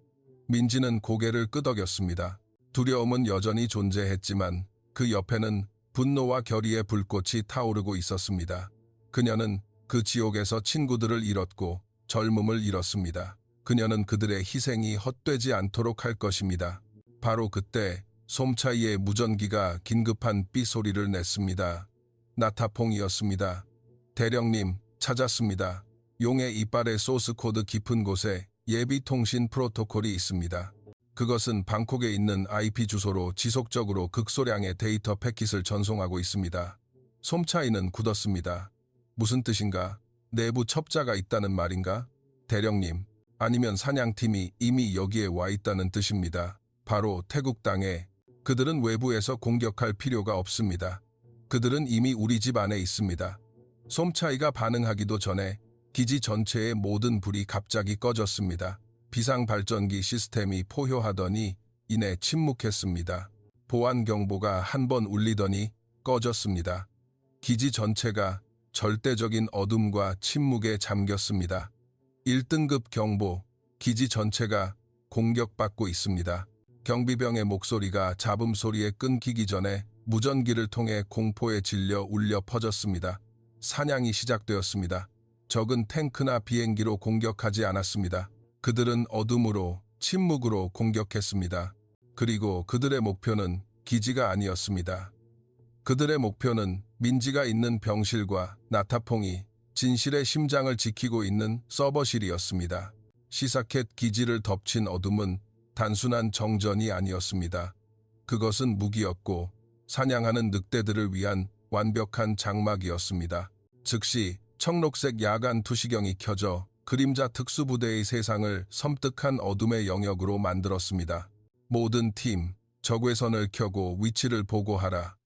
민지는 고개를 끄덕였습니다. 두려움은 여전히 존재했지만 그 옆에는 분노와 결의의 불꽃이 타오르고 있었습니다. 그녀는 그 지옥에서 친구들을 잃었고 젊음을 잃었습니다. 그녀는 그들의 희생이 헛되지 않도록 할 것입니다. 바로 그때 솜차이의 무전기가 긴급한 삐소리를 냈습니다. 나타퐁이었습니다. 대령님, 찾았습니다. 용의 이빨의 소스코드 깊은 곳에 예비 통신 프로토콜이 있습니다. 그것은 방콕에 있는 IP 주소로 지속적으로 극소량의 데이터 패킷을 전송하고 있습니다. 솜차이는 굳었습니다. 무슨 뜻인가? 내부 첩자가 있다는 말인가? 대령님, 아니면 사냥팀이 이미 여기에 와 있다는 뜻입니다. 바로 태국 땅에. 그들은 외부에서 공격할 필요가 없습니다. 그들은 이미 우리 집 안에 있습니다. 솜차이가 반응하기도 전에 기지 전체의 모든 불이 갑자기 꺼졌습니다. 비상발전기 시스템이 포효하더니 이내 침묵했습니다. 보안 경보가 한 번 울리더니 꺼졌습니다. 기지 전체가 절대적인 어둠과 침묵에 잠겼습니다. 1등급 경보, 기지 전체가 공격받고 있습니다. 경비병의 목소리가 잡음 소리에 끊기기 전에 무전기를 통해 공포에 질려 울려 퍼졌습니다. 사냥이 시작되었습니다. 적은 탱크나 비행기로 공격하지 않았습니다. 그들은 어둠으로, 침묵으로 공격했습니다. 그리고 그들의 목표는 기지가 아니었습니다. 그들의 목표는 민지가 있는 병실과 나타퐁이 진실의 심장을 지키고 있는 서버실이었습니다. 시사켓 기지를 덮친 어둠은 단순한 정전이 아니었습니다. 그것은 무기였고 사냥하는 늑대들을 위한 완벽한 장막이었습니다. 즉시 청록색 야간 투시경이 켜져 그림자 특수부대의 세상을 섬뜩한 어둠의 영역으로 만들었습니다. 모든 팀, 적외선을 켜고 위치를 보고하라.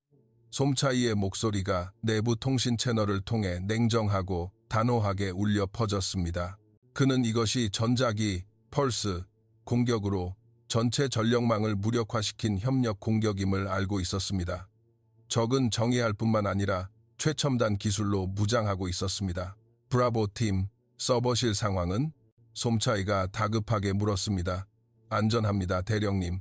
솜차이의 목소리가 내부 통신 채널을 통해 냉정하고 단호하게 울려 퍼졌습니다. 그는 이것이 전자기, 펄스, 공격으로 전체 전력망을 무력화시킨 협력 공격임을 알고 있었습니다. 적은 정의할 뿐만 아니라 최첨단 기술로 무장하고 있었습니다. 브라보 팀, 서버실 상황은? 솜차이가 다급하게 물었습니다. 안전합니다, 대령님.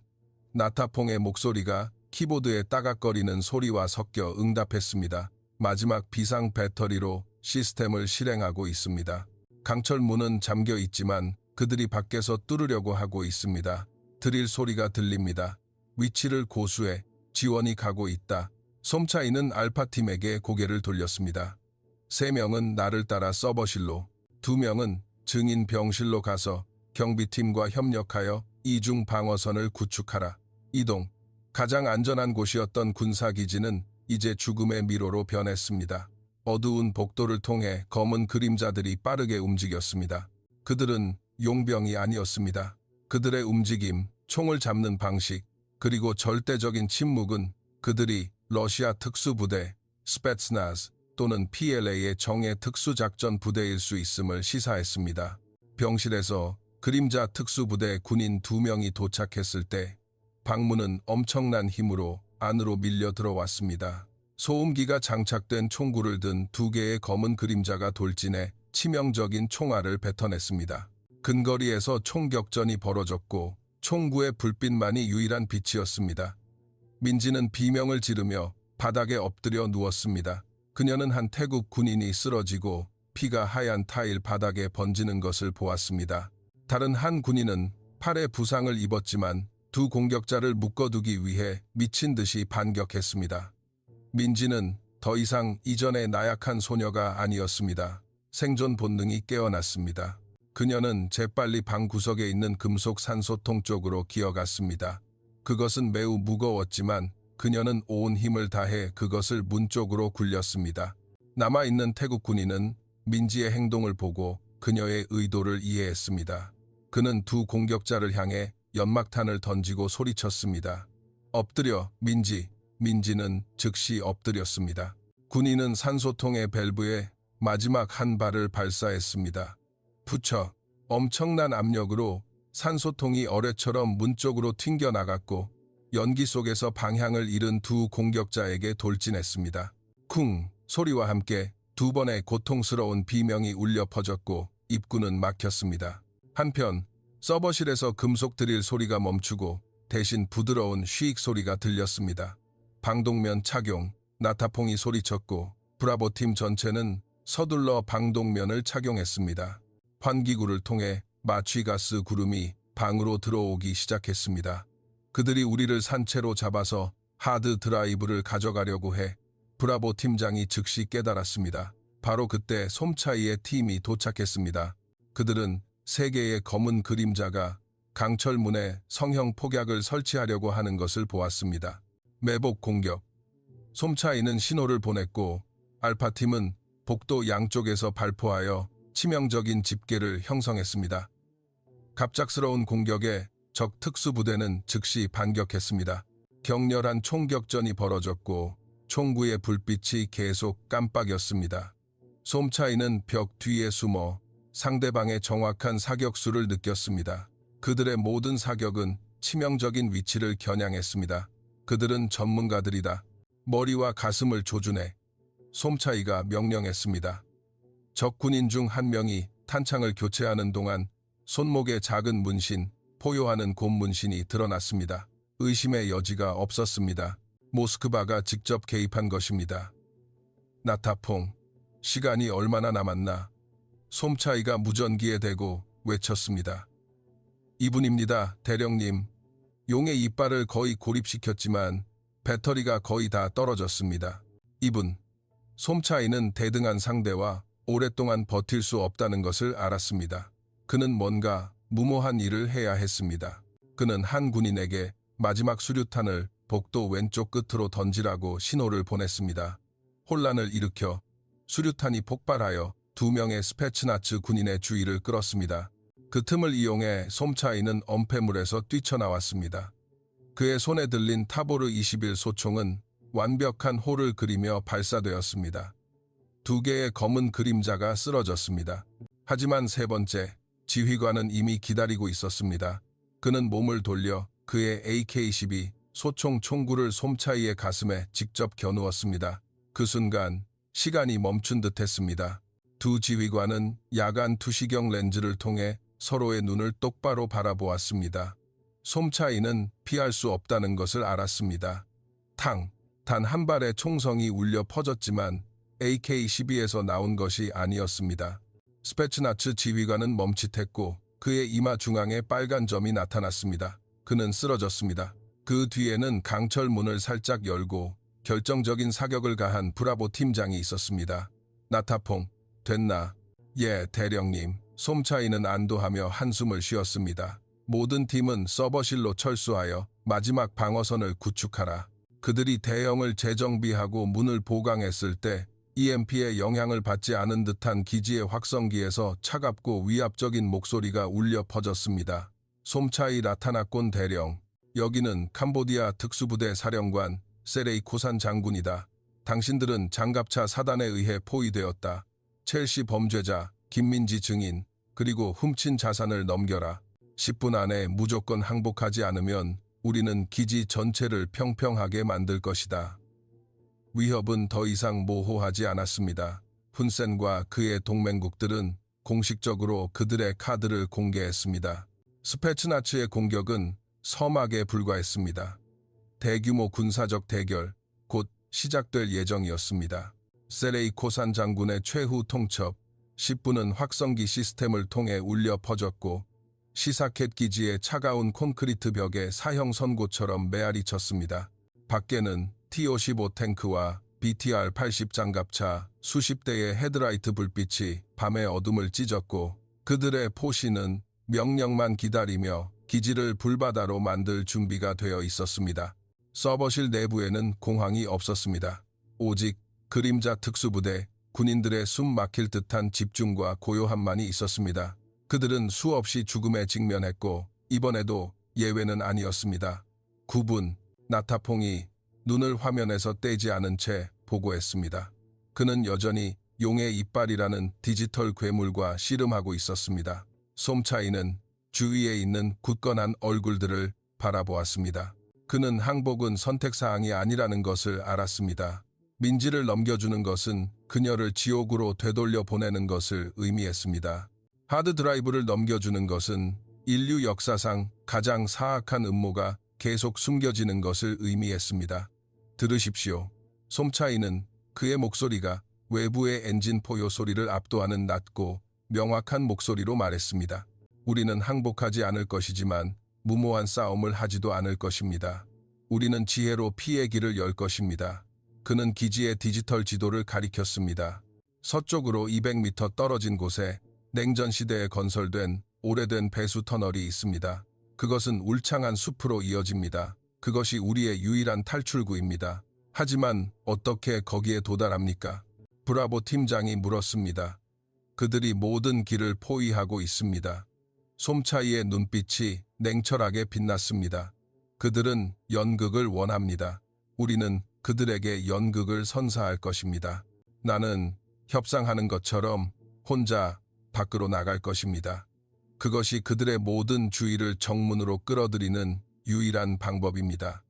나타퐁의 목소리가 키보드에 따각거리는 소리와 섞여 응답했습니다. 마지막 비상 배터리로 시스템을 실행하고 있습니다. 강철문은 잠겨 있지만 그들이 밖에서 뚫으려고 하고 있습니다. 드릴 소리가 들립니다. 위치를 고수해. 지원이 가고 있다. 솜차이는 알파팀에게 고개를 돌렸습니다. 3명은 나를 따라 서버실로, 2명은 증인 병실로 가서 경비팀과 협력하여 이중 방어선을 구축하라. 이동. 가장 안전한 곳이었던 군사기지는 이제 죽음의 미로로 변했습니다. 어두운 복도를 통해 검은 그림자들이 빠르게 움직였습니다. 그들은 용병이 아니었습니다. 그들의 움직임, 총을 잡는 방식, 그리고 절대적인 침묵은 그들이 러시아 특수부대, 스페츠나즈 또는 PLA의 정예 특수작전 부대일 수 있음을 시사했습니다. 병실에서 그림자 특수부대 군인 2명이 도착했을 때 방문은 엄청난 힘으로 안으로 밀려 들어왔습니다. 소음기가 장착된 총구를 든 2개의 검은 그림자가 돌진해 치명적인 총알을 뱉어냈습니다. 근거리에서 총격전이 벌어졌고 총구의 불빛만이 유일한 빛이었습니다. 민지는 비명을 지르며 바닥에 엎드려 누웠습니다. 그녀는 한 태국 군인이 쓰러지고 피가 하얀 타일 바닥에 번지는 것을 보았습니다. 다른 한 군인은 팔에 부상을 입었지만 2 공격자를 묶어두기 위해 미친 듯이 반격했습니다. 민지는 더 이상 이전의 나약한 소녀가 아니었습니다. 생존 본능이 깨어났습니다. 그녀는 재빨리 방 구석에 있는 금속 산소통 쪽으로 기어갔습니다. 그것은 매우 무거웠지만 그녀는 온 힘을 다해 그것을 문 쪽으로 굴렸습니다. 남아있는 태국 군인은 민지의 행동을 보고 그녀의 의도를 이해했습니다. 그는 2 공격자를 향해 연막탄을 던지고 소리쳤습니다. 엎드려, 민지. 민지는 즉시 엎드렸습니다. 군인은 산소통의 밸브에 마지막 한 발을 발사했습니다. 부쳐. 엄청난 압력으로 산소통이 어뢰처럼 문 쪽으로 튕겨나갔고 연기 속에서 방향을 잃은 2 공격자에게 돌진했습니다. 쿵 소리와 함께 2번의 고통스러운 비명이 울려 퍼졌고 입구는 막혔습니다. 한편 서버실에서 금속 드릴 소리가 멈추고 대신 부드러운 쉬익 소리가 들렸습니다. 방독면 착용, 나타퐁이 소리쳤고 브라보팀 전체는 서둘러 방독면을 착용했습니다. 환기구를 통해 마취가스 구름이 방으로 들어오기 시작했습니다. 그들이 우리를 산채로 잡아서 하드 드라이브를 가져가려고 해 브라보 팀장이 즉시 깨달았습니다. 바로 그때 솜차이의 팀이 도착했습니다. 그들은 3개의 검은 그림자가 강철문에 성형 폭약을 설치하려고 하는 것을 보았습니다. 매복 공격. 솜차이는 신호를 보냈고 알파팀은 복도 양쪽에서 발포하여 치명적인 집계를 형성했습니다. 갑작스러운 공격에 적 특수부대는 즉시 반격했습니다. 격렬한 총격전이 벌어졌고 총구의 불빛이 계속 깜빡였습니다. 솜차이는 벽 뒤에 숨어 상대방의 정확한 사격수를 느꼈습니다. 그들의 모든 사격은 치명적인 위치를 겨냥했습니다. 그들은 전문가들이다. 머리와 가슴을 조준해. 솜차이가 명령했습니다. 적 군인 중 한 명이 탄창을 교체하는 동안 손목에 작은 문신, 포효하는 곰문신이 드러났습니다. 의심의 여지가 없었습니다. 모스크바가 직접 개입한 것입니다. 나타퐁, 시간이 얼마나 남았나? 솜차이가 무전기에 대고 외쳤습니다. 이분입니다, 대령님. 용의 이빨을 거의 고립시켰지만 배터리가 거의 다 떨어졌습니다. 이분, 솜차이는 대등한 상대와 오랫동안 버틸 수 없다는 것을 알았습니다. 그는 뭔가 무모한 일을 해야 했습니다. 그는 한 군인에게 마지막 수류탄을 복도 왼쪽 끝으로 던지라고 신호를 보냈습니다. 혼란을 일으켜 수류탄이 폭발하여 2명의 스페츠나츠 군인의 주의를 끌었습니다. 그 틈을 이용해 솜차이는 엄폐물에서 뛰쳐나왔습니다. 그의 손에 들린 타보르 21 소총은 완벽한 홀을 그리며 발사되었습니다. 2개의 검은 그림자가 쓰러졌습니다. 하지만 세 번째, 지휘관은 이미 기다리고 있었습니다. 그는 몸을 돌려 그의 AK-12 소총 총구를 솜차이의 가슴에 직접 겨누었습니다. 그 순간 시간이 멈춘 듯 했습니다. 두 지휘관은 야간 투시경 렌즈를 통해 서로의 눈을 똑바로 바라보았습니다. 솜차이는 피할 수 없다는 것을 알았습니다. 탕! 단 한 발의 총성이 울려 퍼졌지만 AK-12에서 나온 것이 아니었습니다. 스페츠나츠 지휘관은 멈칫했고 그의 이마 중앙에 빨간 점이 나타났습니다. 그는 쓰러졌습니다. 그 뒤에는 강철 문을 살짝 열고 결정적인 사격을 가한 브라보 팀장이 있었습니다. 나타퐁, 됐나? 예, 대령님. 솜차이는 안도하며 한숨을 쉬었습니다. 모든 팀은 서버실로 철수하여 마지막 방어선을 구축하라. 그들이 대형을 재정비하고 문을 보강했을 때 EMP의 영향을 받지 않은 듯한 기지의 확성기에서 차갑고 위압적인 목소리가 울려 퍼졌습니다. 솜차이 나타났곤 대령. 여기는 캄보디아 특수부대 사령관 세레이 코산 장군이다. 당신들은 장갑차 사단에 의해 포위되었다. 첼시 범죄자, 김민지 증인, 그리고 훔친 자산을 넘겨라. 10분 안에 무조건 항복하지 않으면 우리는 기지 전체를 평평하게 만들 것이다. 위협은 더 이상 모호하지 않았습니다. 훈센과 그의 동맹국들은 공식적으로 그들의 카드를 공개했습니다. 스페츠나츠의 공격은 서막에 불과했습니다. 대규모 군사적 대결, 곧 시작될 예정이었습니다. 세레이 코산 장군의 최후 통첩, 10분은 확성기 시스템을 통해 울려 퍼졌고 시사켓 기지의 차가운 콘크리트 벽에 사형 선고처럼 메아리 쳤습니다. 밖에는 T-55 탱크와 BTR-80 장갑차 수십 대의 헤드라이트 불빛이 밤의 어둠을 찢었고 그들의 포시는 명령만 기다리며 기지를 불바다로 만들 준비가 되어 있었습니다. 서버실 내부에는 공황이 없었습니다. 오직 그림자 특수부대, 군인들의 숨 막힐 듯한 집중과 고요함만이 있었습니다. 그들은 수없이 죽음에 직면했고 이번에도 예외는 아니었습니다. 9분, 나타퐁이 눈을 화면에서 떼지 않은 채 보고했습니다. 그는 여전히 용의 이빨이라는 디지털 괴물과 씨름하고 있었습니다. 솜차이는 주위에 있는 굳건한 얼굴들을 바라보았습니다. 그는 항복은 선택사항이 아니라는 것을 알았습니다. 민지를 넘겨주는 것은 그녀를 지옥으로 되돌려 보내는 것을 의미했습니다. 하드드라이브를 넘겨주는 것은 인류 역사상 가장 사악한 음모가 계속 숨겨지는 것을 의미했습니다. 들으십시오. 솜차이는 그의 목소리가 외부의 엔진 포효 소리를 압도하는 낮고 명확한 목소리로 말했습니다. 우리는 항복하지 않을 것이지만 무모한 싸움을 하지도 않을 것입니다. 우리는 지혜로 피의 길을 열 것입니다. 그는 기지의 디지털 지도를 가리켰습니다. 서쪽으로 200m 떨어진 곳에 냉전 시대에 건설된 오래된 배수 터널이 있습니다. 그것은 울창한 숲으로 이어집니다. 그것이 우리의 유일한 탈출구입니다. 하지만 어떻게 거기에 도달합니까? 브라보 팀장이 물었습니다. 그들이 모든 길을 포위하고 있습니다. 솜차이의 눈빛이 냉철하게 빛났습니다. 그들은 연극을 원합니다. 우리는 그들에게 연극을 선사할 것입니다. 나는 협상하는 것처럼 혼자 밖으로 나갈 것입니다. 그것이 그들의 모든 주의를 정문으로 끌어들이는 유일한 방법입니다.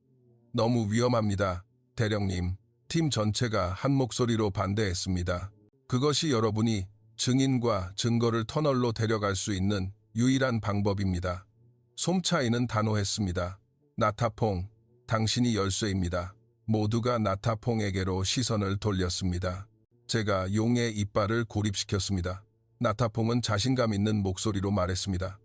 너무 위험합니다, 대령님. 팀 전체가 한 목소리로 반대했습니다. 그것이 여러분이 증인과 증거를 터널로 데려갈 수 있는 유일한 방법입니다. 솜차이는 단호했습니다. 나타퐁, 당신이 열쇠입니다. 모두가 나타퐁에게로 시선을 돌렸습니다. 제가 용의 이빨을 고립시켰습니다. 나타퐁은 자신감 있는 목소리로 말했습니다.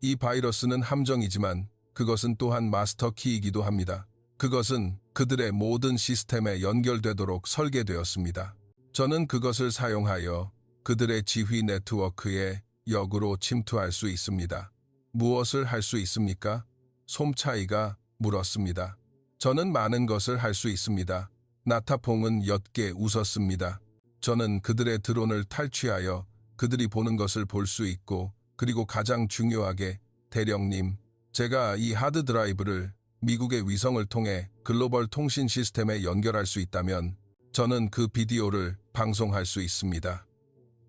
이 바이러스는 함정이지만 그것은 또한 마스터 키이기도 합니다. 그것은 그들의 모든 시스템에 연결되도록 설계되었습니다. 저는 그것을 사용하여 그들의 지휘 네트워크에 역으로 침투할 수 있습니다. 무엇을 할 수 있습니까? 솜차이가 물었습니다. 저는 많은 것을 할 수 있습니다. 나타퐁은 옅게 웃었습니다. 저는 그들의 드론을 탈취하여 그들이 보는 것을 볼 수 있고, 그리고 가장 중요하게, 대령님, 제가 이 하드 드라이브를 미국의 위성을 통해 글로벌 통신 시스템에 연결할 수 있다면 저는 그 비디오를 방송할 수 있습니다.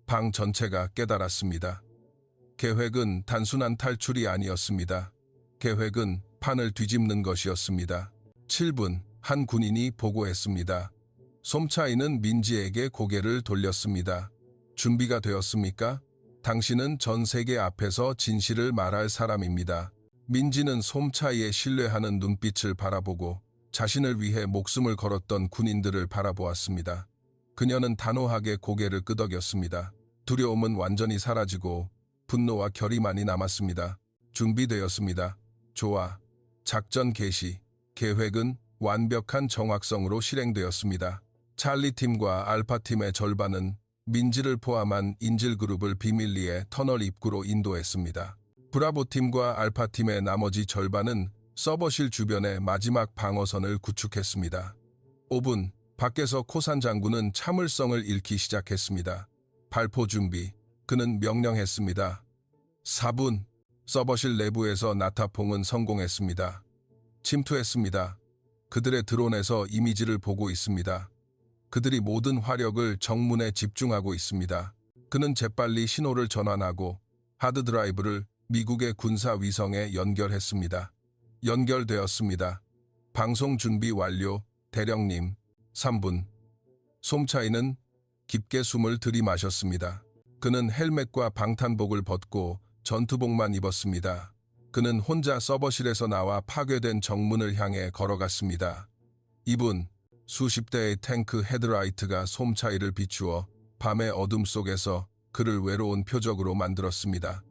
방 전체가 깨달았습니다. 계획은 단순한 탈출이 아니었습니다. 계획은 판을 뒤집는 것이었습니다. 7분, 한 군인이 보고했습니다. 솜차이는 민지에게 고개를 돌렸습니다. 준비가 되었습니까? 당신은 전 세계 앞에서 진실을 말할 사람입니다. 민지는 솜차이의 신뢰하는 눈빛을 바라보고 자신을 위해 목숨을 걸었던 군인들을 바라보았습니다. 그녀는 단호하게 고개를 끄덕였습니다. 두려움은 완전히 사라지고 분노와 결의만이 남았습니다. 준비되었습니다. 좋아. 작전 개시. 계획은 완벽한 정확성으로 실행되었습니다. 찰리 팀과 알파 팀의 절반은 민지를 포함한 인질그룹을 비밀리에 터널 입구로 인도했습니다. 브라보 팀과 알파 팀의 나머지 절반은 서버실 주변의 마지막 방어선을 구축했습니다. 5분, 밖에서 코산 장군은 참을성을 잃기 시작했습니다. 발포 준비, 그는 명령했습니다. 4분, 서버실 내부에서 나타퐁은 성공했습니다. 침투했습니다. 그들의 드론에서 이미지를 보고 있습니다. 그들이 모든 화력을 정문에 집중하고 있습니다. 그는 재빨리 신호를 전환하고 하드 드라이브를 미국의 군사 위성에 연결했습니다. 연결되었습니다. 방송 준비 완료, 대령님. 3분. 솜차이는 깊게 숨을 들이마셨습니다. 그는 헬멧과 방탄복을 벗고 전투복만 입었습니다. 그는 혼자 서버실에서 나와 파괴된 정문을 향해 걸어갔습니다. 2분. 수십 대의 탱크 헤드라이트가 솜차이를 비추어 밤의 어둠 속에서 그를 외로운 표적으로 만들었습니다.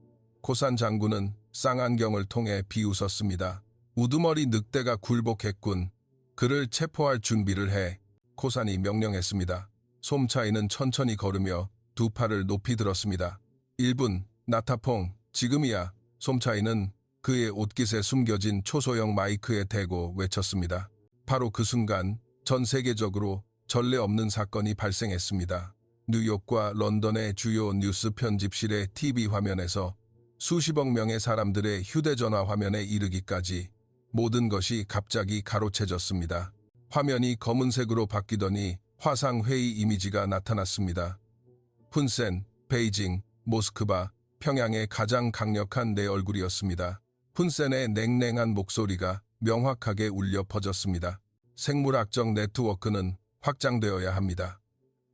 코산 장군은 쌍안경을 통해 비웃었습니다. 우두머리 늑대가 굴복했군. 그를 체포할 준비를 해. 코산이 명령했습니다. 솜차이는 천천히 걸으며 두 팔을 높이 들었습니다. 1분, 나타퐁, 지금이야. 솜차이는 그의 옷깃에 숨겨진 초소형 마이크에 대고 외쳤습니다. 바로 그 순간 전 세계적으로 전례 없는 사건이 발생했습니다. 뉴욕과 런던의 주요 뉴스 편집실의 TV 화면에서 수십억 명의 사람들의 휴대전화 화면에 이르기까지 모든 것이 갑자기 가로채졌습니다. 화면이 검은색으로 바뀌더니 화상회의 이미지가 나타났습니다. 푼센, 베이징, 모스크바, 평양의 가장 강력한 내 얼굴이었습니다. 푼센의 냉랭한 목소리가 명확하게 울려 퍼졌습니다. 생물학적 네트워크는 확장되어야 합니다.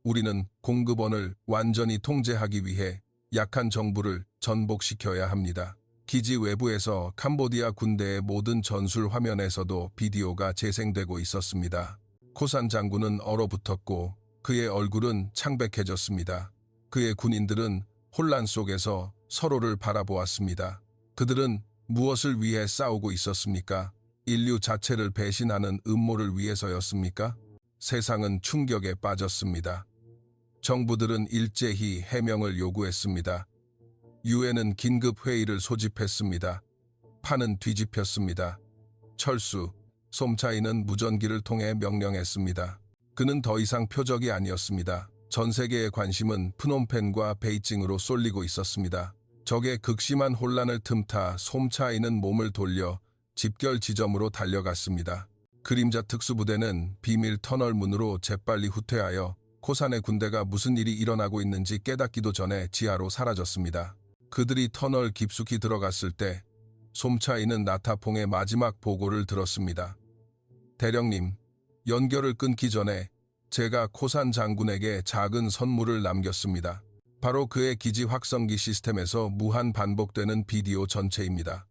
우리는 공급원을 완전히 통제하기 위해 약한 정부를 전복시켜야 합니다. 기지 외부에서 캄보디아 군대의 모든 전술 화면에서도 비디오가 재생되고 있었습니다. 코산 장군은 얼어붙었고 그의 얼굴은 창백해졌습니다. 그의 군인들은 혼란 속에서 서로를 바라보았습니다. 그들은 무엇을 위해 싸우고 있었습니까? 인류 자체를 배신하는 음모를 위해서였습니까? 세상은 충격에 빠졌습니다. 정부들은 일제히 해명을 요구했습니다. 유엔은 긴급 회의를 소집했습니다. 판은 뒤집혔습니다. 철수, 솜차이는 무전기를 통해 명령했습니다. 그는 더 이상 표적이 아니었습니다. 전 세계의 관심은 프놈펜과 베이징으로 쏠리고 있었습니다. 적의 극심한 혼란을 틈타 솜차이는 몸을 돌려 집결 지점으로 달려갔습니다. 그림자 특수부대는 비밀 터널 문으로 재빨리 후퇴하여 코산의 군대가 무슨 일이 일어나고 있는지 깨닫기도 전에 지하로 사라졌습니다. 그들이 터널 깊숙이 들어갔을 때 솜차이는 나타퐁의 마지막 보고를 들었습니다. 대령님, 연결을 끊기 전에 제가 코산 장군에게 작은 선물을 남겼습니다. 바로 그의 기지 확성기 시스템에서 무한 반복되는 비디오 전체입니다.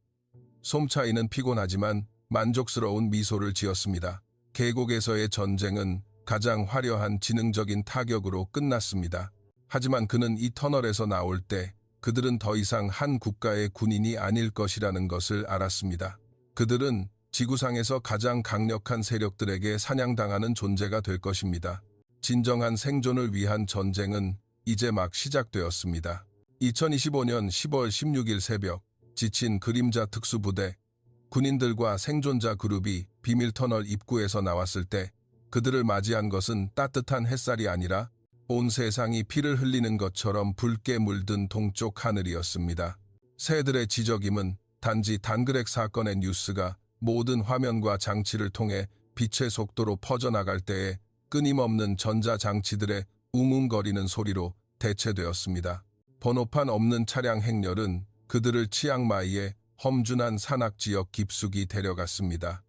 솜차이는 피곤하지만 만족스러운 미소를 지었습니다. 계곡에서의 전쟁은 가장 화려한 지능적인 타격으로 끝났습니다. 하지만 그는 이 터널에서 나올 때 그들은 더 이상 한 국가의 군인이 아닐 것이라는 것을 알았습니다. 그들은 지구상에서 가장 강력한 세력들에게 사냥당하는 존재가 될 것입니다. 진정한 생존을 위한 전쟁은 이제 막 시작되었습니다. 2025년 10월 16일 새벽, 지친 그림자 특수부대, 군인들과 생존자 그룹이 비밀터널 입구에서 나왔을 때 그들을 맞이한 것은 따뜻한 햇살이 아니라 온 세상이 피를 흘리는 것처럼 붉게 물든 동쪽 하늘이었습니다. 새들의 지저김은 단지 단그렉 사건의 뉴스가 모든 화면과 장치를 통해 빛의 속도로 퍼져나갈 때에 끊임없는 전자장치들의 웅웅거리는 소리로 대체되었습니다. 번호판 없는 차량 행렬은 그들을 치앙마이의 험준한 산악지역 깊숙이 데려갔습니다.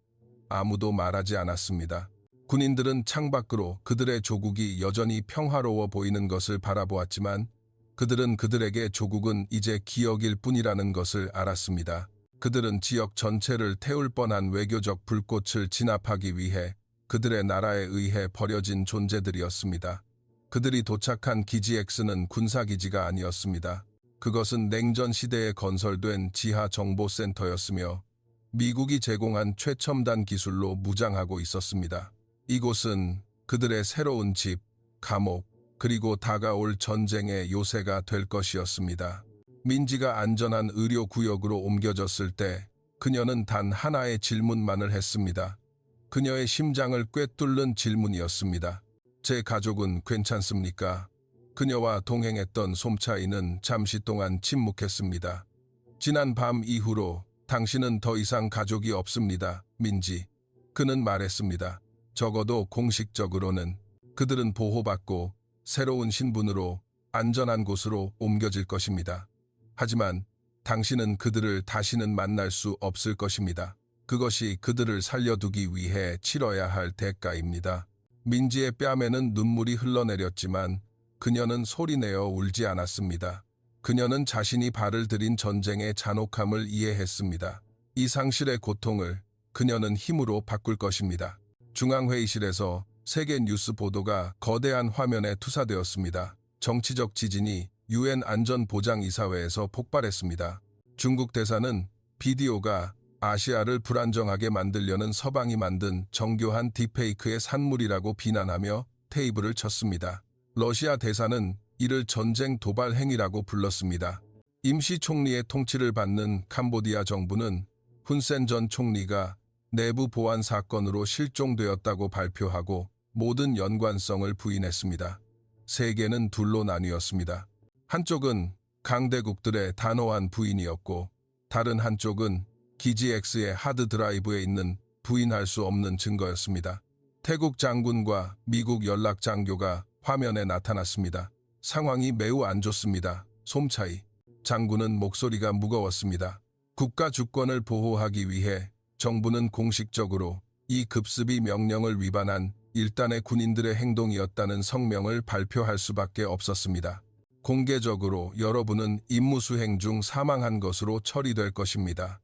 아무도 말하지 않았습니다. 군인들은 창밖으로 그들의 조국이 여전히 평화로워 보이는 것을 바라보았지만 그들은 그들에게 조국은 이제 기억일 뿐이라는 것을 알았습니다. 그들은 지역 전체를 태울 뻔한 외교적 불꽃을 진압하기 위해 그들의 나라에 의해 버려진 존재들이었습니다. 그들이 도착한 기지 X는 군사기지가 아니었습니다. 그것은 냉전 시대에 건설된 지하 정보센터였으며 미국이 제공한 최첨단 기술로 무장하고 있었습니다. 이곳은 그들의 새로운 집, 감옥, 그리고 다가올 전쟁의 요새가 될 것이었습니다. 민지가 안전한 의료구역으로 옮겨졌을 때 그녀는 단 하나의 질문만을 했습니다. 그녀의 심장을 꿰뚫는 질문이었습니다. 제 가족은 괜찮습니까? 그녀와 동행했던 솜차이는 잠시 동안 침묵했습니다. 지난 밤 이후로 당신은 더 이상 가족이 없습니다, 민지. 그는 말했습니다. 적어도 공식적으로는. 그들은 보호받고 새로운 신분으로 안전한 곳으로 옮겨질 것입니다. 하지만 당신은 그들을 다시는 만날 수 없을 것입니다. 그것이 그들을 살려두기 위해 치러야 할 대가입니다. 민지의 뺨에는 눈물이 흘러내렸지만 그녀는 소리내어 울지 않았습니다. 그녀는 자신이 발을 들인 전쟁의 잔혹함을 이해했습니다. 이 상실의 고통을 그녀는 힘으로 바꿀 것입니다. 중앙회의실에서 세계 뉴스 보도가 거대한 화면에 투사되었습니다. 정치적 지진이 UN 안전보장이사회에서 폭발했습니다. 중국 대사는 비디오가 아시아를 불안정하게 만들려는 서방이 만든 정교한 딥페이크의 산물이라고 비난하며 테이블을 쳤습니다. 러시아 대사는 이를 전쟁 도발 행위라고 불렀습니다. 임시 총리의 통치를 받는 캄보디아 정부는 훈센 전 총리가 내부 보안 사건으로 실종되었다고 발표하고 모든 연관성을 부인했습니다. 세계는 둘로 나뉘었습니다. 한쪽은 강대국들의 단호한 부인이었고 다른 한쪽은 기지 X의 하드 드라이브에 있는 부인할 수 없는 증거였습니다. 태국 장군과 미국 연락 장교가 화면에 나타났습니다. 상황이 매우 안 좋습니다. 솜차이. 장군은 목소리가 무거웠습니다. 국가 주권을 보호하기 위해 정부는 공식적으로 이 급습이 명령을 위반한 일단의 군인들의 행동이었다는 성명을 발표할 수밖에 없었습니다. 공개적으로 여러분은 임무 수행 중 사망한 것으로 처리될 것입니다.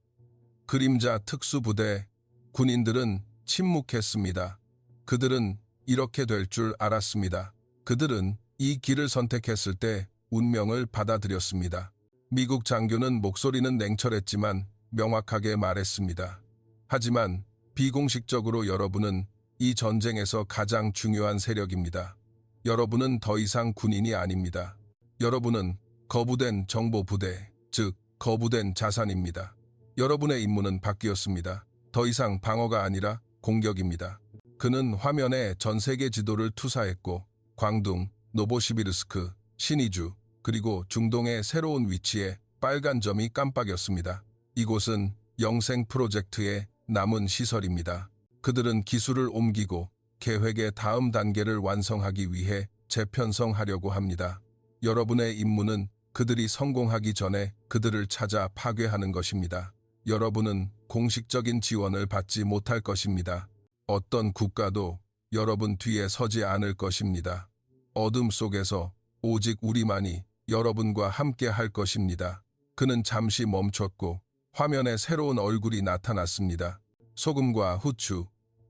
그림자 특수부대 군인들은 침묵했습니다. 그들은 이렇게 될 줄 알았습니다. 그들은 이 길을 선택했을 때 운명을 받아들였습니다. 미국 장교는 목소리는 냉철했지만 명확하게 말했습니다. 하지만 비공식적으로 여러분은 이 전쟁에서 가장 중요한 세력입니다. 여러분은 더 이상 군인이 아닙니다. 여러분은 거부된 정보부대, 즉 거부된 자산입니다. 여러분의 임무는 바뀌었습니다. 더 이상 방어가 아니라 공격입니다. 그는 화면에 전 세계 지도를 투사했고 광둥, 노보시비르스크, 신이주, 그리고 중동의 새로운 위치에 빨간 점이 깜빡였습니다. 이곳은 영생 프로젝트의 남은 시설입니다. 그들은 기술을 옮기고 계획의 다음 단계를 완성하기 위해 재편성하려고 합니다. 여러분의 임무는 그들이 성공하기 전에 그들을 찾아 파괴하는 것입니다. 여러분은 공식적인 지원을 받지 못할 것입니다. 어떤 국가도 여러분 뒤에 서지 않을 것입니다. 어둠 속에서 오직 우리만이 여러분과 함께 할 것입니다. 그는 잠시 멈췄고 화면에 새로운 얼굴이 나타났습니다. 소금과 후추,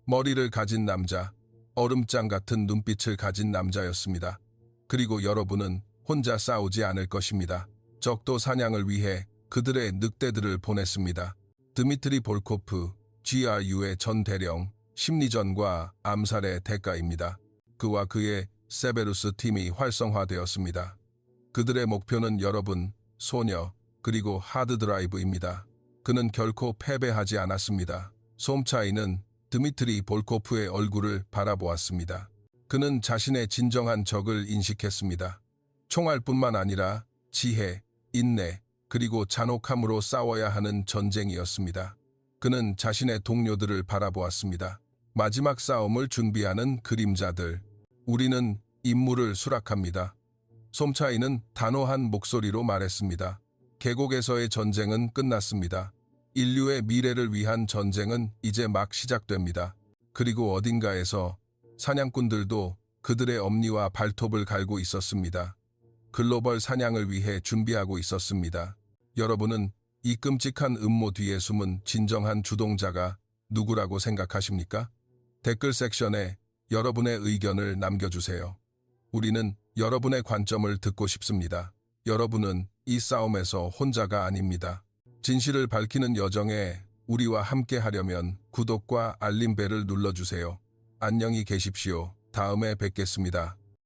머리를 가진 남자, 얼음장 같은 눈빛을 가진 남자였습니다. 그리고 여러분은 혼자 싸우지 않을 것입니다. 적도 사냥을 위해 그들의 늑대들을 보냈습니다. 드미트리 볼코프, GRU의 전 대령, 심리전과 암살의 대가입니다. 그와 그의 세베루스 팀이 활성화되었습니다. 그들의 목표는 여러분, 소녀, 그리고 하드드라이브입니다. 그는 결코 패배하지 않았습니다. 솜차이는 드미트리 볼코프의 얼굴을 바라보았습니다. 그는 자신의 진정한 적을 인식했습니다. 총알뿐만 아니라 지혜, 인내, 그리고 잔혹함으로 싸워야 하는 전쟁이었습니다. 그는 자신의 동료들을 바라보았습니다. 마지막 싸움을 준비하는 그림자들. 우리는 임무를 수락합니다. 솜차이는 단호한 목소리로 말했습니다. 계곡에서의 전쟁은 끝났습니다. 인류의 미래를 위한 전쟁은 이제 막 시작됩니다. 그리고 어딘가에서 사냥꾼들도 그들의 엄니와 발톱을 갈고 있었습니다. 글로벌 사냥을 위해 준비하고 있었습니다. 여러분은 이 끔찍한 음모 뒤에 숨은 진정한 주동자가 누구라고 생각하십니까? 댓글 섹션에 여러분의 의견을 남겨주세요. 우리는 여러분의 관점을 듣고 싶습니다. 여러분은 이 싸움에서 혼자가 아닙니다. 진실을 밝히는 여정에 우리와 함께 하려면 구독과 알림벨을 눌러주세요. 안녕히 계십시오. 다음에 뵙겠습니다.